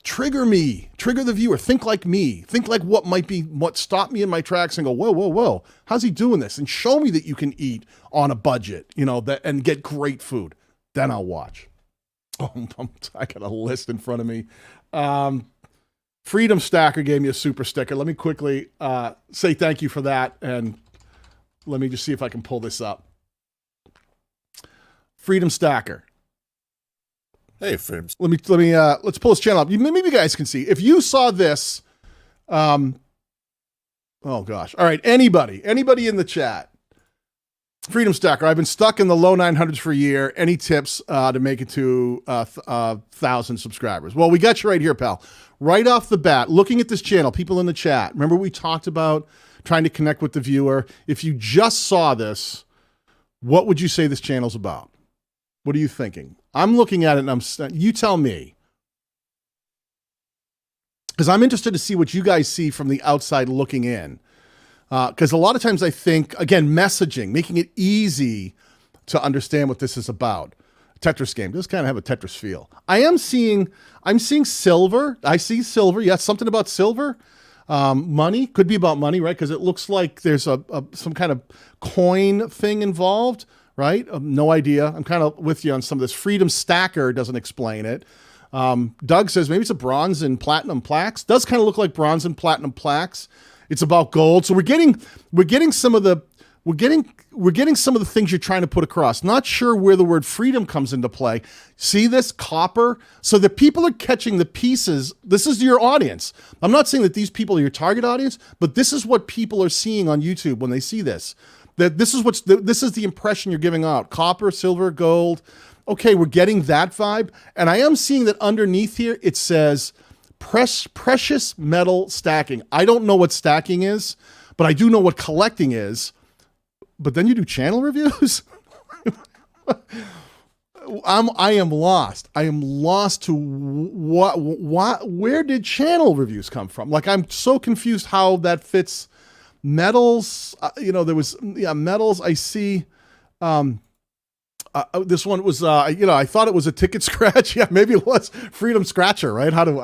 Trigger the viewer. Think like me. Think like what stopped me in my tracks and go, whoa. How's he doing this? And show me that you can eat on a budget, and get great food. Then I'll watch. Oh, I got a list in front of me. Freedom Stacker gave me a super sticker. Let me quickly say thank you for that. And let me just see if I can pull this up. Freedom Stacker. Hey, Frames. Let's pull this channel up. Maybe you guys can see. If you saw this Oh gosh. All right. Anybody in the chat? Freedom Stacker, I've been stuck in the low 900s for a year. Any tips to make it to 1,000 subscribers? Well, we got you right here, pal. Right off the bat, looking at this channel, people in the chat, remember we talked about trying to connect with the viewer. If you just saw this, what would you say this channel's about? What are you thinking? I'm looking at it and you tell me. Because I'm interested to see what you guys see from the outside looking in. Because a lot of times I think, again, messaging, making it easy to understand what this is about. Tetris game does kind of have a Tetris feel. I'm seeing silver. I see silver. Yes, something about silver. Money could be about money, right? Because it looks like there's some kind of coin thing involved, right? No idea. I'm kind of with you on some of this. Freedom Stacker doesn't explain it. Doug says maybe it's a bronze and platinum plaques. Does kind of look like bronze and platinum plaques. It's about gold. So we're getting some of the things you're trying to put across. Not sure where the word freedom comes into play. See this copper? So the people are catching the pieces. This is your audience. I'm not saying that these people are your target audience, but this is what people are seeing on YouTube when they see this. That this is the impression you're giving out. Copper, silver, gold. Okay, we're getting that vibe. And I am seeing that underneath here, it says precious metal stacking. I don't know what stacking is, but I do know what collecting is. But then you do channel reviews? I am lost. I am lost to where did channel reviews come from? Like, I'm so confused how that fits. Metals, there was metals. I see. This one was, I thought it was a ticket scratch. Yeah, maybe it was Freedom Scratcher, right? How do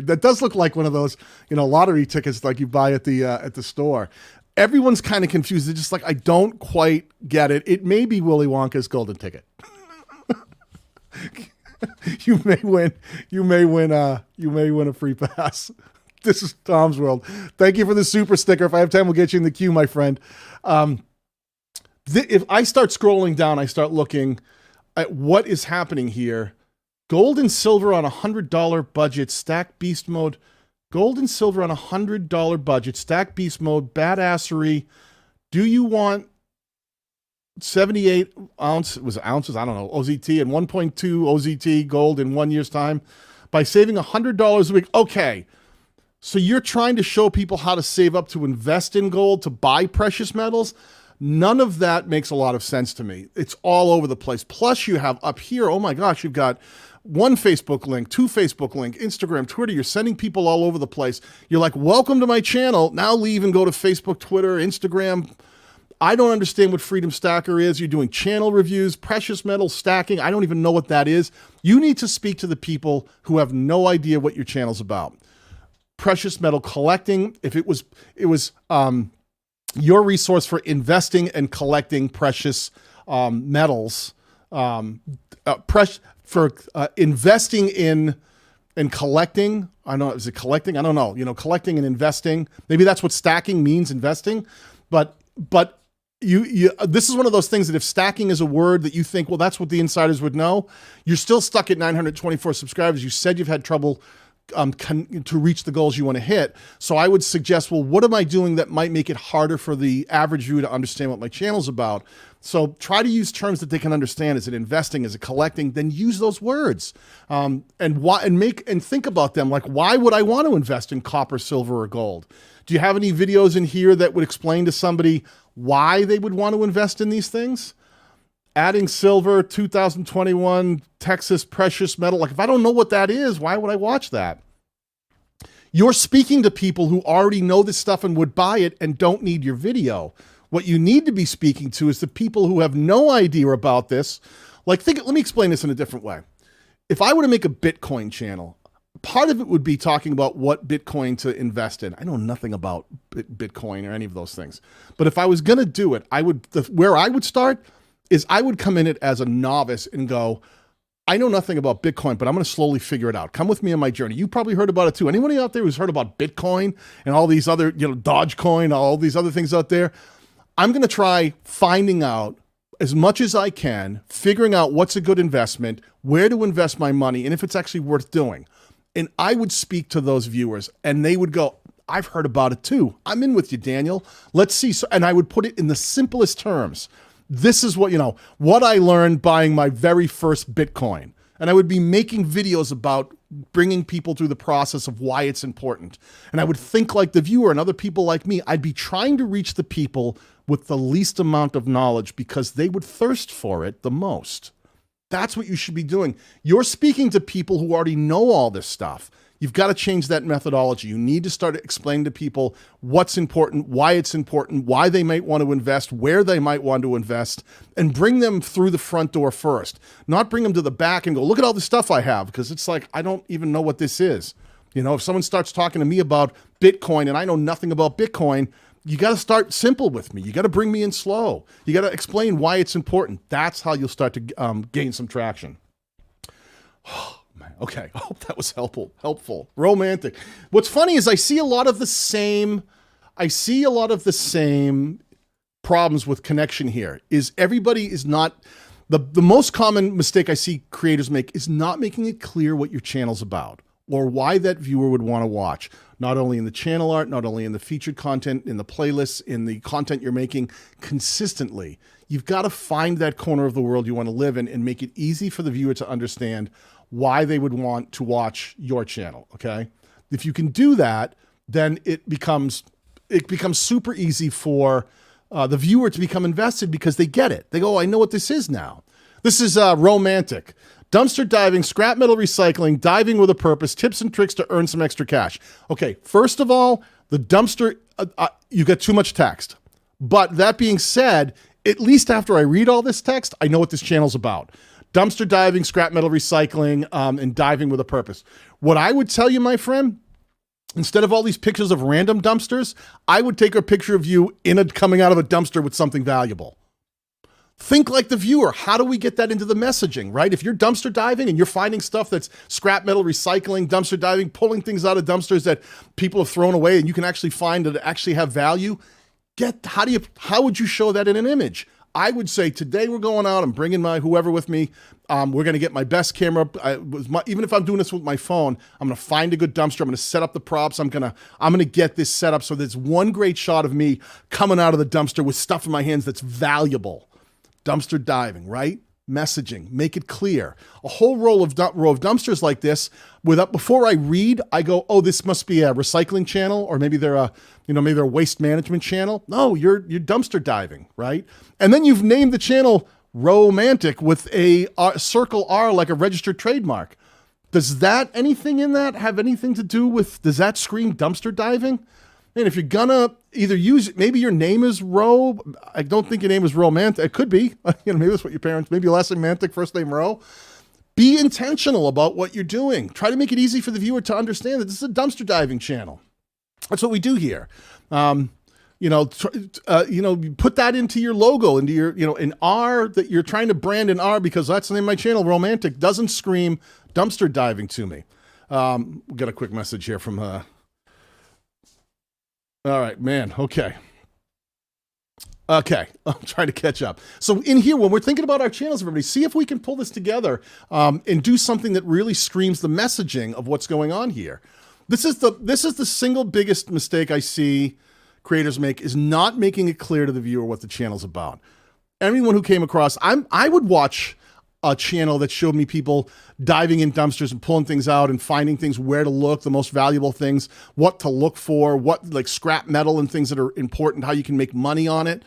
that does look like one of those, lottery tickets like you buy at the store. Everyone's kind of confused. They're just like, I don't quite get it. It may be Willy Wonka's golden ticket. You may win a free pass. This is Tom's World. Thank you for the super sticker. If I have time, we'll get you in the queue, my friend. If I start scrolling down, I start looking at what is happening here. Gold and silver on $100 budget, stack beast mode. Gold and silver on $100 budget, stack beast mode, badassery. Do you want 78 ounces? I don't know, OZT and 1.2 OZT gold in 1 year's time by saving $100 a week? Okay. So you're trying to show people how to save up to invest in gold, to buy precious metals. None of that makes a lot of sense to me. It's all over the place. Plus you have up here, oh my gosh, you've got one Facebook link, two Facebook link, Instagram, Twitter. You're sending people all over the place. You're like, welcome to my channel. Now leave and go to Facebook, Twitter, Instagram. I don't understand what Freedom Stacker is. You're doing channel reviews, precious metal stacking. I don't even know what that is. You need to speak to the people who have no idea what your channel's about. Precious metal collecting. If it was your resource for investing and collecting precious metals, for investing in and collecting. I don't know. Is it collecting? I don't know. Collecting and investing. Maybe that's what stacking means, investing. But you this is one of those things that if stacking is a word that you think, well, that's what the insiders would know, you're still stuck at 924 subscribers. You said you've had trouble to reach the goals you want to hit. So I would suggest, well, what am I doing that might make it harder for the average viewer to understand what my channel's about? So try to use terms that they can understand. Is it investing? Is it collecting? Then use those words and think about them. Like, why would I want to invest in copper, silver, or gold? Do you have any videos in here that would explain to somebody why they would want to invest in these things? Adding silver, 2021 Texas precious metal. Like, if I don't know what that is, why would I watch that? You're speaking to people who already know this stuff and would buy it and don't need your video. What you need to be speaking to is the people who have no idea about this. Like, let me explain this in a different way. If I were to make a Bitcoin channel, part of it would be talking about what Bitcoin to invest in. I know nothing about Bitcoin or any of those things. But if I was going to do it, where I would start is I would come in it as a novice and go, I know nothing about Bitcoin, but I'm going to slowly figure it out. Come with me on my journey. You probably heard about it too. Anybody out there who's heard about Bitcoin and all these other, Dogecoin, all these other things out there? I'm going to try finding out as much as I can, figuring out what's a good investment, where to invest my money, and if it's actually worth doing. And I would speak to those viewers and they would go, I've heard about it too. I'm in with you, Daniel. Let's see. So, and I would put it in the simplest terms. This is what I learned buying my very first Bitcoin. And I would be making videos about bringing people through the process of why it's important. And I would think like the viewer and other people like me. I'd be trying to reach the people with the least amount of knowledge because they would thirst for it the most. That's what you should be doing. You're speaking to people who already know all this stuff. You've got to change that methodology. You need to start explaining to people what's important, why they might want to invest, where they might want to invest, and bring them through the front door first. Not bring them to the back and go, look at all the stuff I have, because it's like, I don't even know what this is. If someone starts talking to me about Bitcoin and I know nothing about Bitcoin, you got to start simple with me. You got to bring me in slow. You got to explain why it's important. That's how you'll start to gain some traction. Okay, I hope that was helpful, romantic. What's funny is I see a lot of the same problems with connection here. Is everybody is not, the most common mistake I see creators make is not making it clear what your channel's about or why that viewer would want to watch. Not only in the channel art, not only in the featured content, in the playlists, in the content you're making consistently. You've got to find that corner of the world you want to live in and make it easy for the viewer to understand why they would want to watch your channel, okay? If you can do that, then it becomes super easy for the viewer to become invested because they get it. They go, oh, I know what this is now. This is romantic. Dumpster diving, scrap metal recycling, diving with a purpose, tips and tricks to earn some extra cash. Okay, first of all, the dumpster, you get too much text. But that being said, at least after I read all this text, I know what this channel's about. Dumpster diving, scrap metal recycling, and diving with a purpose. What I would tell you, my friend, instead of all these pictures of random dumpsters, I would take a picture of you coming out of a dumpster with something valuable. Think like the viewer. How do we get that into the messaging, right? If you're dumpster diving and you're finding stuff that's scrap metal recycling, dumpster diving, pulling things out of dumpsters that people have thrown away and you can actually find that actually have value, how would you show that in an image? I would say today we're going out. I'm bringing my whoever with me. We're going to get my best camera. Even if I'm doing this with my phone, I'm going to find a good dumpster. I'm going to set up the props. I'm going to get this set up so there's one great shot of me coming out of the dumpster with stuff in my hands that's valuable. Dumpster diving, right? Messaging, make it clear. A whole row of dumpsters like this. Before I read, I go, oh, this must be a recycling channel, or maybe they're a waste management channel. No, you're dumpster diving, right? And then you've named the channel Romantic with a circle R like a registered trademark. Does anything in that have anything to do with? Does that scream dumpster diving? And if you're gonna either maybe your name is Ro. I don't think your name is Romantic. It could be. Maybe that's what your parents. Maybe last name Mantic, first name Ro. Be intentional about what you're doing. Try to make it easy for the viewer to understand that this is a dumpster diving channel. That's what we do here. Put that into your logo, into your, in R that you're trying to brand in R because that's the name of my channel. Romantic doesn't scream dumpster diving to me. We got a quick message here from. All right, man. Okay. I'm trying to catch up. So in here, when we're thinking about our channels, everybody, see if we can pull this together and do something that really screams the messaging of what's going on here. This is the single biggest mistake I see creators make, is not making it clear to the viewer what the channel's about. Anyone who came across, I would watch a channel that showed me people diving in dumpsters and pulling things out and finding things, where to look, the most valuable things, what to look for, what like scrap metal and things that are important, how you can make money on it.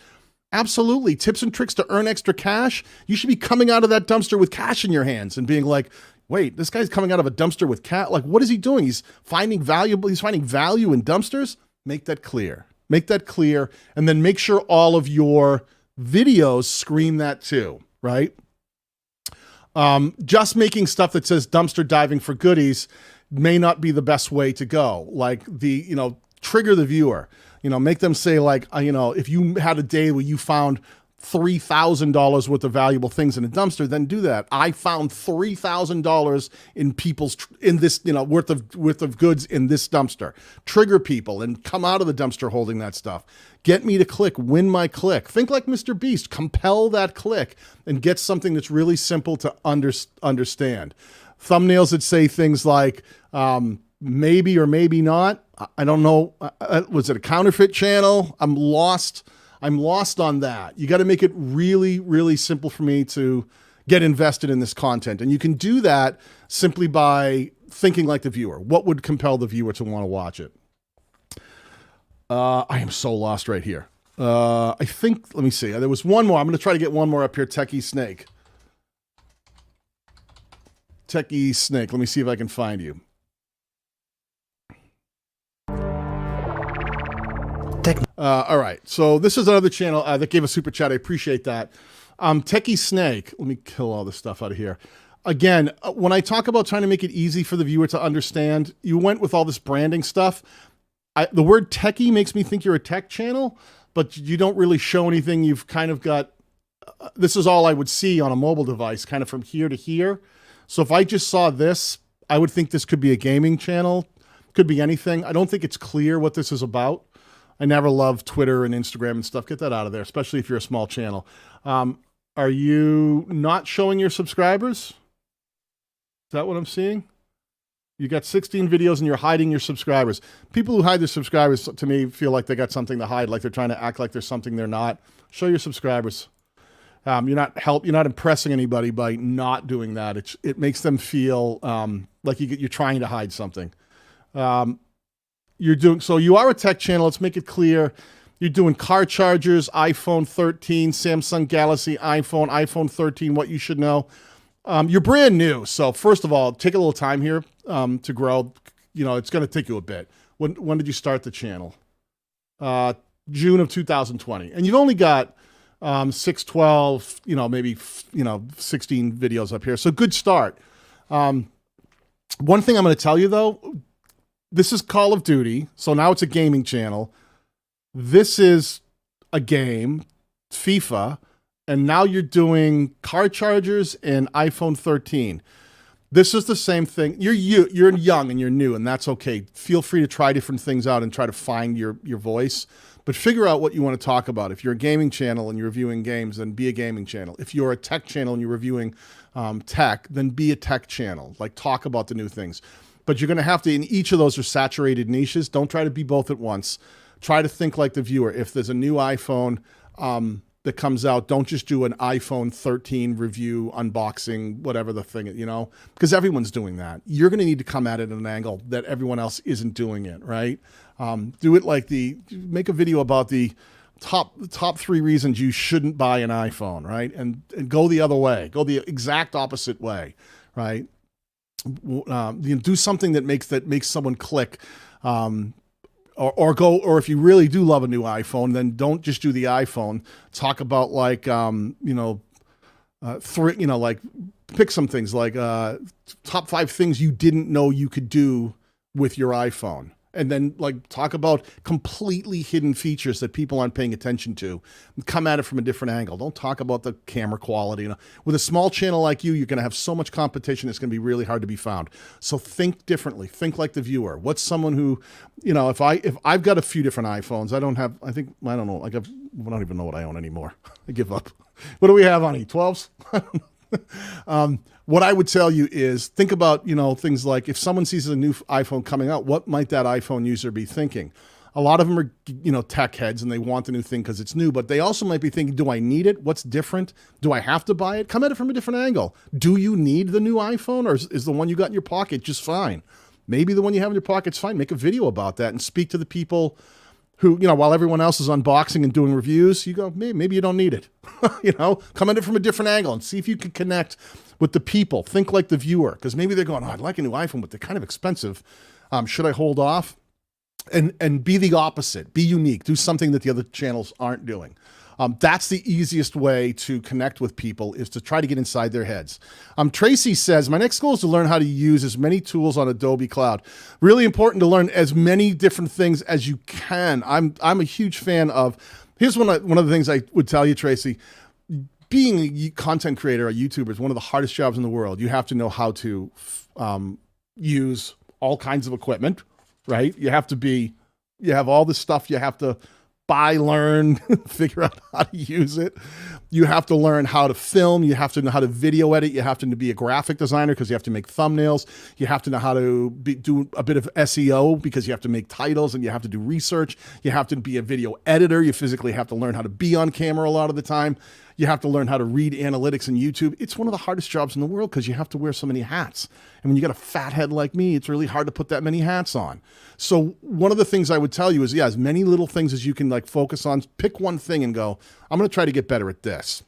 Absolutely. Tips and tricks to earn extra cash. You should be coming out of that dumpster with cash in your hands and being like, wait, this guy's coming out of a dumpster with cash. Like, what is he doing? He's finding value in dumpsters. Make that clear. And then make sure all of your videos scream that too, right? Just making stuff that says dumpster diving for goodies may not be the best way to go. Like trigger the viewer, make them say like, if you had a day where you found $3,000 worth of valuable things in a dumpster, then do that. I found $3,000 in this, worth of goods in this dumpster. Trigger people and come out of the dumpster holding that stuff. Get me to click, win my click. Think like Mr. Beast, compel that click and get something that's really simple to understand. Thumbnails that say things like, maybe or maybe not. I don't know. Was it a counterfeit channel? I'm lost. I'm lost on that. You got to make it really, really simple for me to get invested in this content. And you can do that simply by thinking like the viewer. What would compel the viewer to want to watch it? I am so lost right here. I think, let me see. There was one more. I'm going to try to get one more up here. Techie Snake. Techie Snake. Let me see if I can find you. All right. So this is another channel that gave a super chat. I appreciate that. Techie Snake. Let me kill all this stuff out of here. Again, when I talk about trying to make it easy for the viewer to understand, you went with all this branding stuff. The word techie makes me think you're a tech channel, but you don't really show anything. You've kind of got, this is all I would see on a mobile device, kind of from here to here. So if I just saw this, I would think this could be a gaming channel. Could be anything. I don't think it's clear what this is about. I never loved Twitter and Instagram and stuff. Get that out of there, especially if you're a small channel. Are you not showing your subscribers? Is that what I'm seeing? You got 16 videos and you're hiding your subscribers. People who hide their subscribers, to me, feel like they got something to hide, like they're trying to act like there's something they're not. Show your subscribers. You're not impressing anybody by not doing that. It makes them feel like you're trying to hide something. So you are a tech channel. Let's make it clear. You're doing car chargers, iPhone 13, Samsung Galaxy, iPhone 13, what you should know. You're brand new. So first of all, take a little time here to grow. You know, it's going to take you a bit. When did you start the channel? June of 2020. And you've only got 6, 12, maybe 16 videos up here. So good start. One thing I'm going to tell you though, this is Call of Duty. So now it's a gaming channel. This is a game, FIFA, and now you're doing car chargers and iPhone 13. This is the same thing. You're young and you're new, and that's okay. Feel free to try different things out and try to find your voice, but figure out what you want to talk about. If you're a gaming channel and you're reviewing games, then be a gaming channel. If you're a tech channel and you're reviewing tech, then be a tech channel. Like, talk about the new things. But you're going to have to, in each of those are saturated niches. Don't try to be both at once. Try to think like the viewer. If there's a new iPhone that comes out, don't just do an iPhone 13 review, unboxing, whatever the thing, because everyone's doing that. You're going to need to come at it at an angle that everyone else isn't doing it, right? Do it like make a video about the top 3 reasons you shouldn't buy an iPhone, right? And go the other way, go the exact opposite way, right? Do something that makes someone click, or if you really do love a new iPhone, then don't just do the iPhone. Talk about like pick some things like top 5 things you didn't know you could do with your iPhone. And then talk about completely hidden features that people aren't paying attention to. Come at it from a different angle. Don't talk about the camera quality. With a small channel like you're going to have so much competition. It's going to be really hard to be found. So think differently. Think like the viewer. What's someone who, if I've got a few different iPhones, I don't know. I don't even know what I own anymore. I give up. What do we have on it? 12s? What I would tell you is think about, things like if someone sees a new iPhone coming out, what might that iPhone user be thinking? A lot of them are, tech heads and they want the new thing because it's new, but they also might be thinking, do I need it? What's different? Do I have to buy it? Come at it from a different angle. Do you need the new iPhone, or is the one you got in your pocket just fine? Maybe the one you have in your pocket's fine. Make a video about that and speak to the people who, while everyone else is unboxing and doing reviews, you go, maybe you don't need it. Come at it from a different angle and see if you can connect with the people. Think like the viewer, because maybe they're going, I'd like a new iPhone, but they're kind of expensive. Should I hold off? And be the opposite. Be unique. Do something that the other channels aren't doing. That's the easiest way to connect with people, is to try to get inside their heads. Tracy says, my next goal is to learn how to use as many tools on Adobe Cloud. Really important to learn as many different things as you can. I'm a huge fan of, here's one of the things I would tell you, Tracy. Being a content creator, a YouTuber, is one of the hardest jobs in the world. You have to know how to use all kinds of equipment, right? You have all this stuff you have to buy, learn, figure out how to use it. You have to learn how to film. You have to know how to video edit. You have to be a graphic designer because you have to make thumbnails. You have to know how to do a bit of SEO because you have to make titles and you have to do research. You have to be a video editor. You physically have to learn how to be on camera a lot of the time. You have to learn how to read analytics in YouTube. It's one of the hardest jobs in the world because you have to wear so many hats. And when you got a fat head like me, it's really hard to put that many hats on. So one of the things I would tell you is, yeah, as many little things as you can like focus on, pick one thing and go, I'm going to try to get better at this.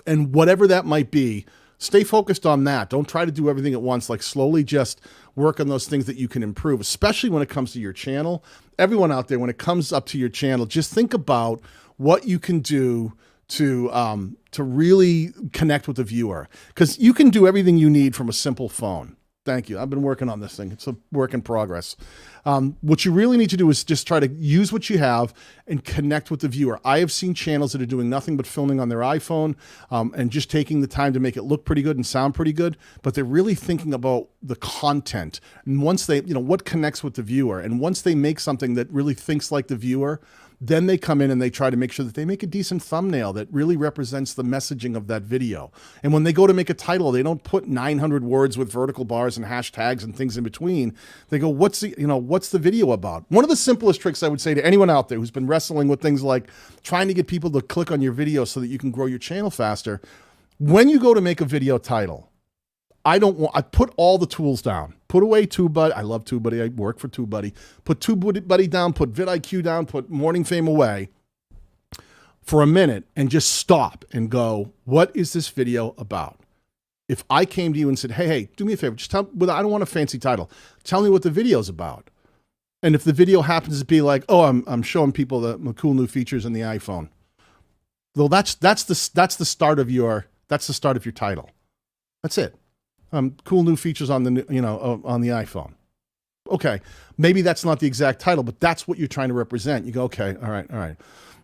And whatever that might be, stay focused on that. Don't try to do everything at once. Like slowly just work on those things that you can improve, especially when it comes to your channel. Everyone out there, when it comes up to your channel, just think about what you can do to really connect with the viewer, because you can do everything you need from a simple phone. Thank you. I've been working on this thing. It's a work in progress. What you really need to do is just try to use what you have and connect with the viewer. I have seen channels that are doing nothing but filming on their iPhone and just taking the time to make it look pretty good and sound pretty good, but they're really thinking about the content. And once they, what connects with the viewer, and once they make something that really thinks like the viewer, then they come in and they try to make sure that they make a decent thumbnail that really represents the messaging of that video. And when they go to make a title, they don't put 900 words with vertical bars and hashtags and things in between. They go, what's the video about? One of the simplest tricks I would say to anyone out there who's been wrestling with things like trying to get people to click on your video so that you can grow your channel faster, when you go to make a video title, I put all the tools down. Put away TubeBuddy. I love TubeBuddy. I work for TubeBuddy. Put TubeBuddy down, put vidIQ down, put Morning Fame away for a minute and just stop and go, what is this video about? If I came to you and said, hey, do me a favor, just tell me, I don't want a fancy title. Tell me what the video's about. And if the video happens to be like, oh, I'm showing people the cool new features in the iPhone. Well, that's the start of your title. That's it. Cool new features on the on the iPhone. Okay, maybe that's not the exact title, but that's what you're trying to represent. You go, okay, all right.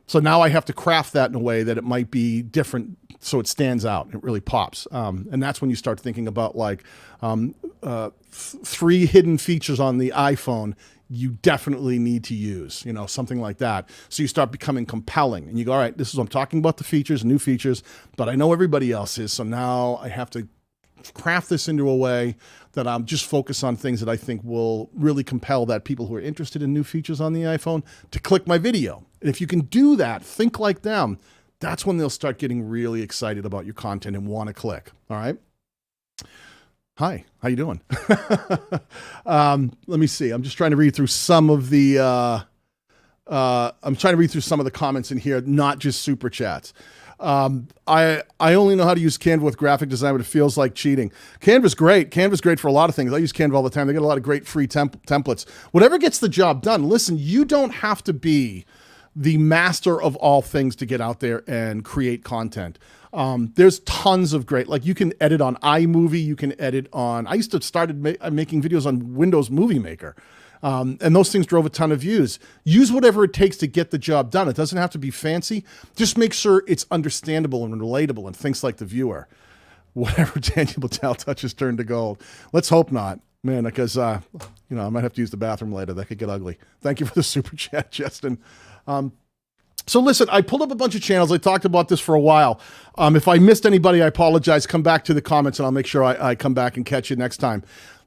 So now I have to craft that in a way that it might be different, so it stands out. It really pops, and that's when you start thinking about like 3 hidden features on the iPhone you definitely need to use, something like that. So you start becoming compelling, and you go, all right, this is what I'm talking about, the features, new features, but I know everybody else is, so now I have to craft this into a way that I'm just focus on things that I think will really compel that people who are interested in new features on the iPhone to click my video. And if you can do that, think like them, that's when they'll start getting really excited about your content and want to click. All right. Hi, how you doing? Let me see. I'm just trying to read through some of the comments in here, not just super chats. I only know how to use Canva with graphic design, but it feels like cheating. Canva's great. Canva's great for a lot of things. I use Canva all the time. They got a lot of great free templates. Whatever gets the job done. Listen, you don't have to be the master of all things to get out there and create content. There's tons of great, like you can edit on iMovie. You can edit on, I used to started making videos on Windows Movie Maker. And those things drove a ton of views. Use whatever it takes to get the job done. It doesn't have to be fancy. Just make sure it's understandable and relatable and thinks like the viewer. Whatever Daniel Batal touches turn to gold. Let's hope not, man, because, I might have to use the bathroom later. That could get ugly. Thank you for the super chat, Justin. So listen, I pulled up a bunch of channels. I talked about this for a while. If I missed anybody, I apologize. Come back to the comments and I'll make sure I come back and catch you next time.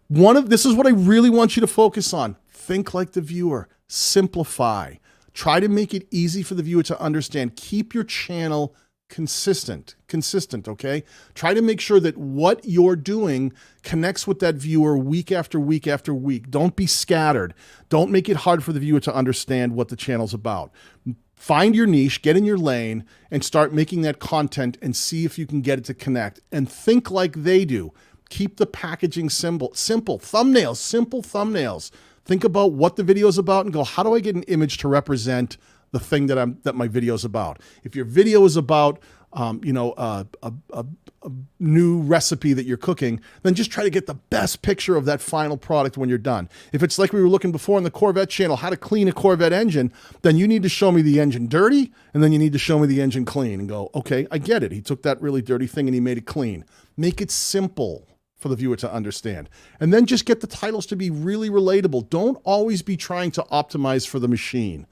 This is what I really want you to focus on. Think like the viewer. Simplify. Try to make it easy for the viewer to understand. Keep your channel consistent, okay? Try to make sure that what you're doing connects with that viewer week after week after week. Don't be scattered. Don't make it hard for the viewer to understand what the channel's about. Find your niche, get in your lane, and start making that content and see if you can get it to connect. And think like they do. Keep the packaging simple. Simple thumbnails. Think about what the video is about and go, how do I get an image to represent the thing that my video is about? If your video is about, a new recipe that you're cooking, then just try to get the best picture of that final product when you're done. If it's like we were looking before on the Corvette channel, how to clean a Corvette engine, then you need to show me the engine dirty, and then you need to show me the engine clean and go, okay, I get it. He took that really dirty thing and he made it clean. Make it simple for the viewer to understand. And then just get the titles to be really relatable. Don't always be trying to optimize for the machine.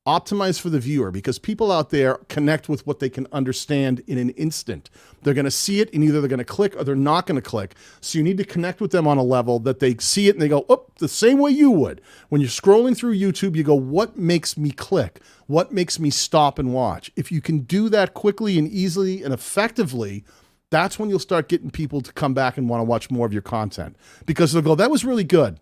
Optimize for the viewer, because people out there connect with what they can understand in an instant. They're going to see it and either they're going to click or they're not going to click. So you need to connect with them on a level that they see it and they go, oh, the same way you would. When you're scrolling through YouTube, you go, what makes me click? What makes me stop and watch? If you can do that quickly and easily and effectively, that's when you'll start getting people to come back and want to watch more of your content, because they'll go, that was really good.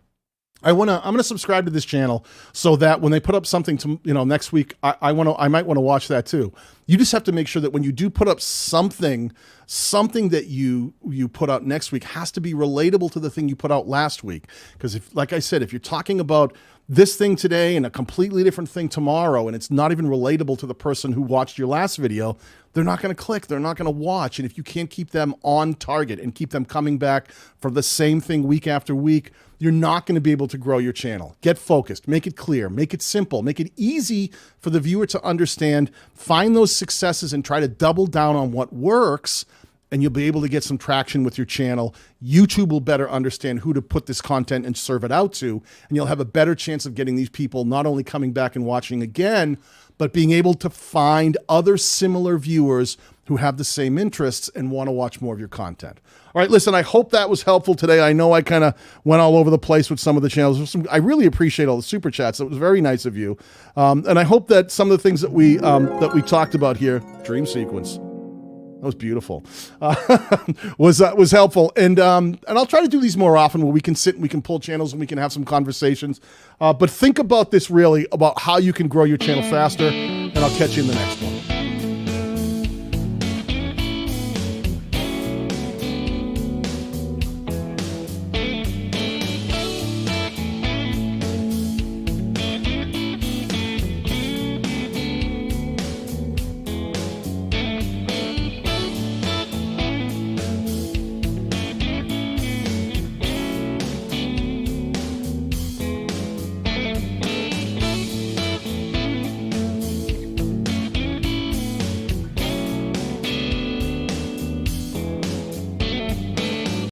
I'm gonna subscribe to this channel so that when they put up something to, next week, I might want to watch that too. You just have to make sure that when you do put up something that you put out next week has to be relatable to the thing you put out last week. Because if, like I said, if you're talking about this thing today and a completely different thing tomorrow, and it's not even relatable to the person who watched your last video, they're not going to click, they're not going to watch. And if you can't keep them on target and keep them coming back for the same thing week after week, you're not going to be able to grow your channel. Get focused, make it clear, make it simple, make it easy for the viewer to understand, find those successes and try to double down on what works, and you'll be able to get some traction with your channel. YouTube will better understand who to put this content and serve it out to, and you'll have a better chance of getting these people not only coming back and watching again, but being able to find other similar viewers who have the same interests and want to watch more of your content. All right, listen, I hope that was helpful today. I know I kind of went all over the place with some of the channels. I really appreciate all the super chats. It was very nice of you. And I hope that some of the things that we talked about here, dream sequence, that was beautiful, was helpful. And I'll try to do these more often where we can sit and we can pull channels and we can have some conversations. But think about this really, about how you can grow your channel faster, and I'll catch you in the next one.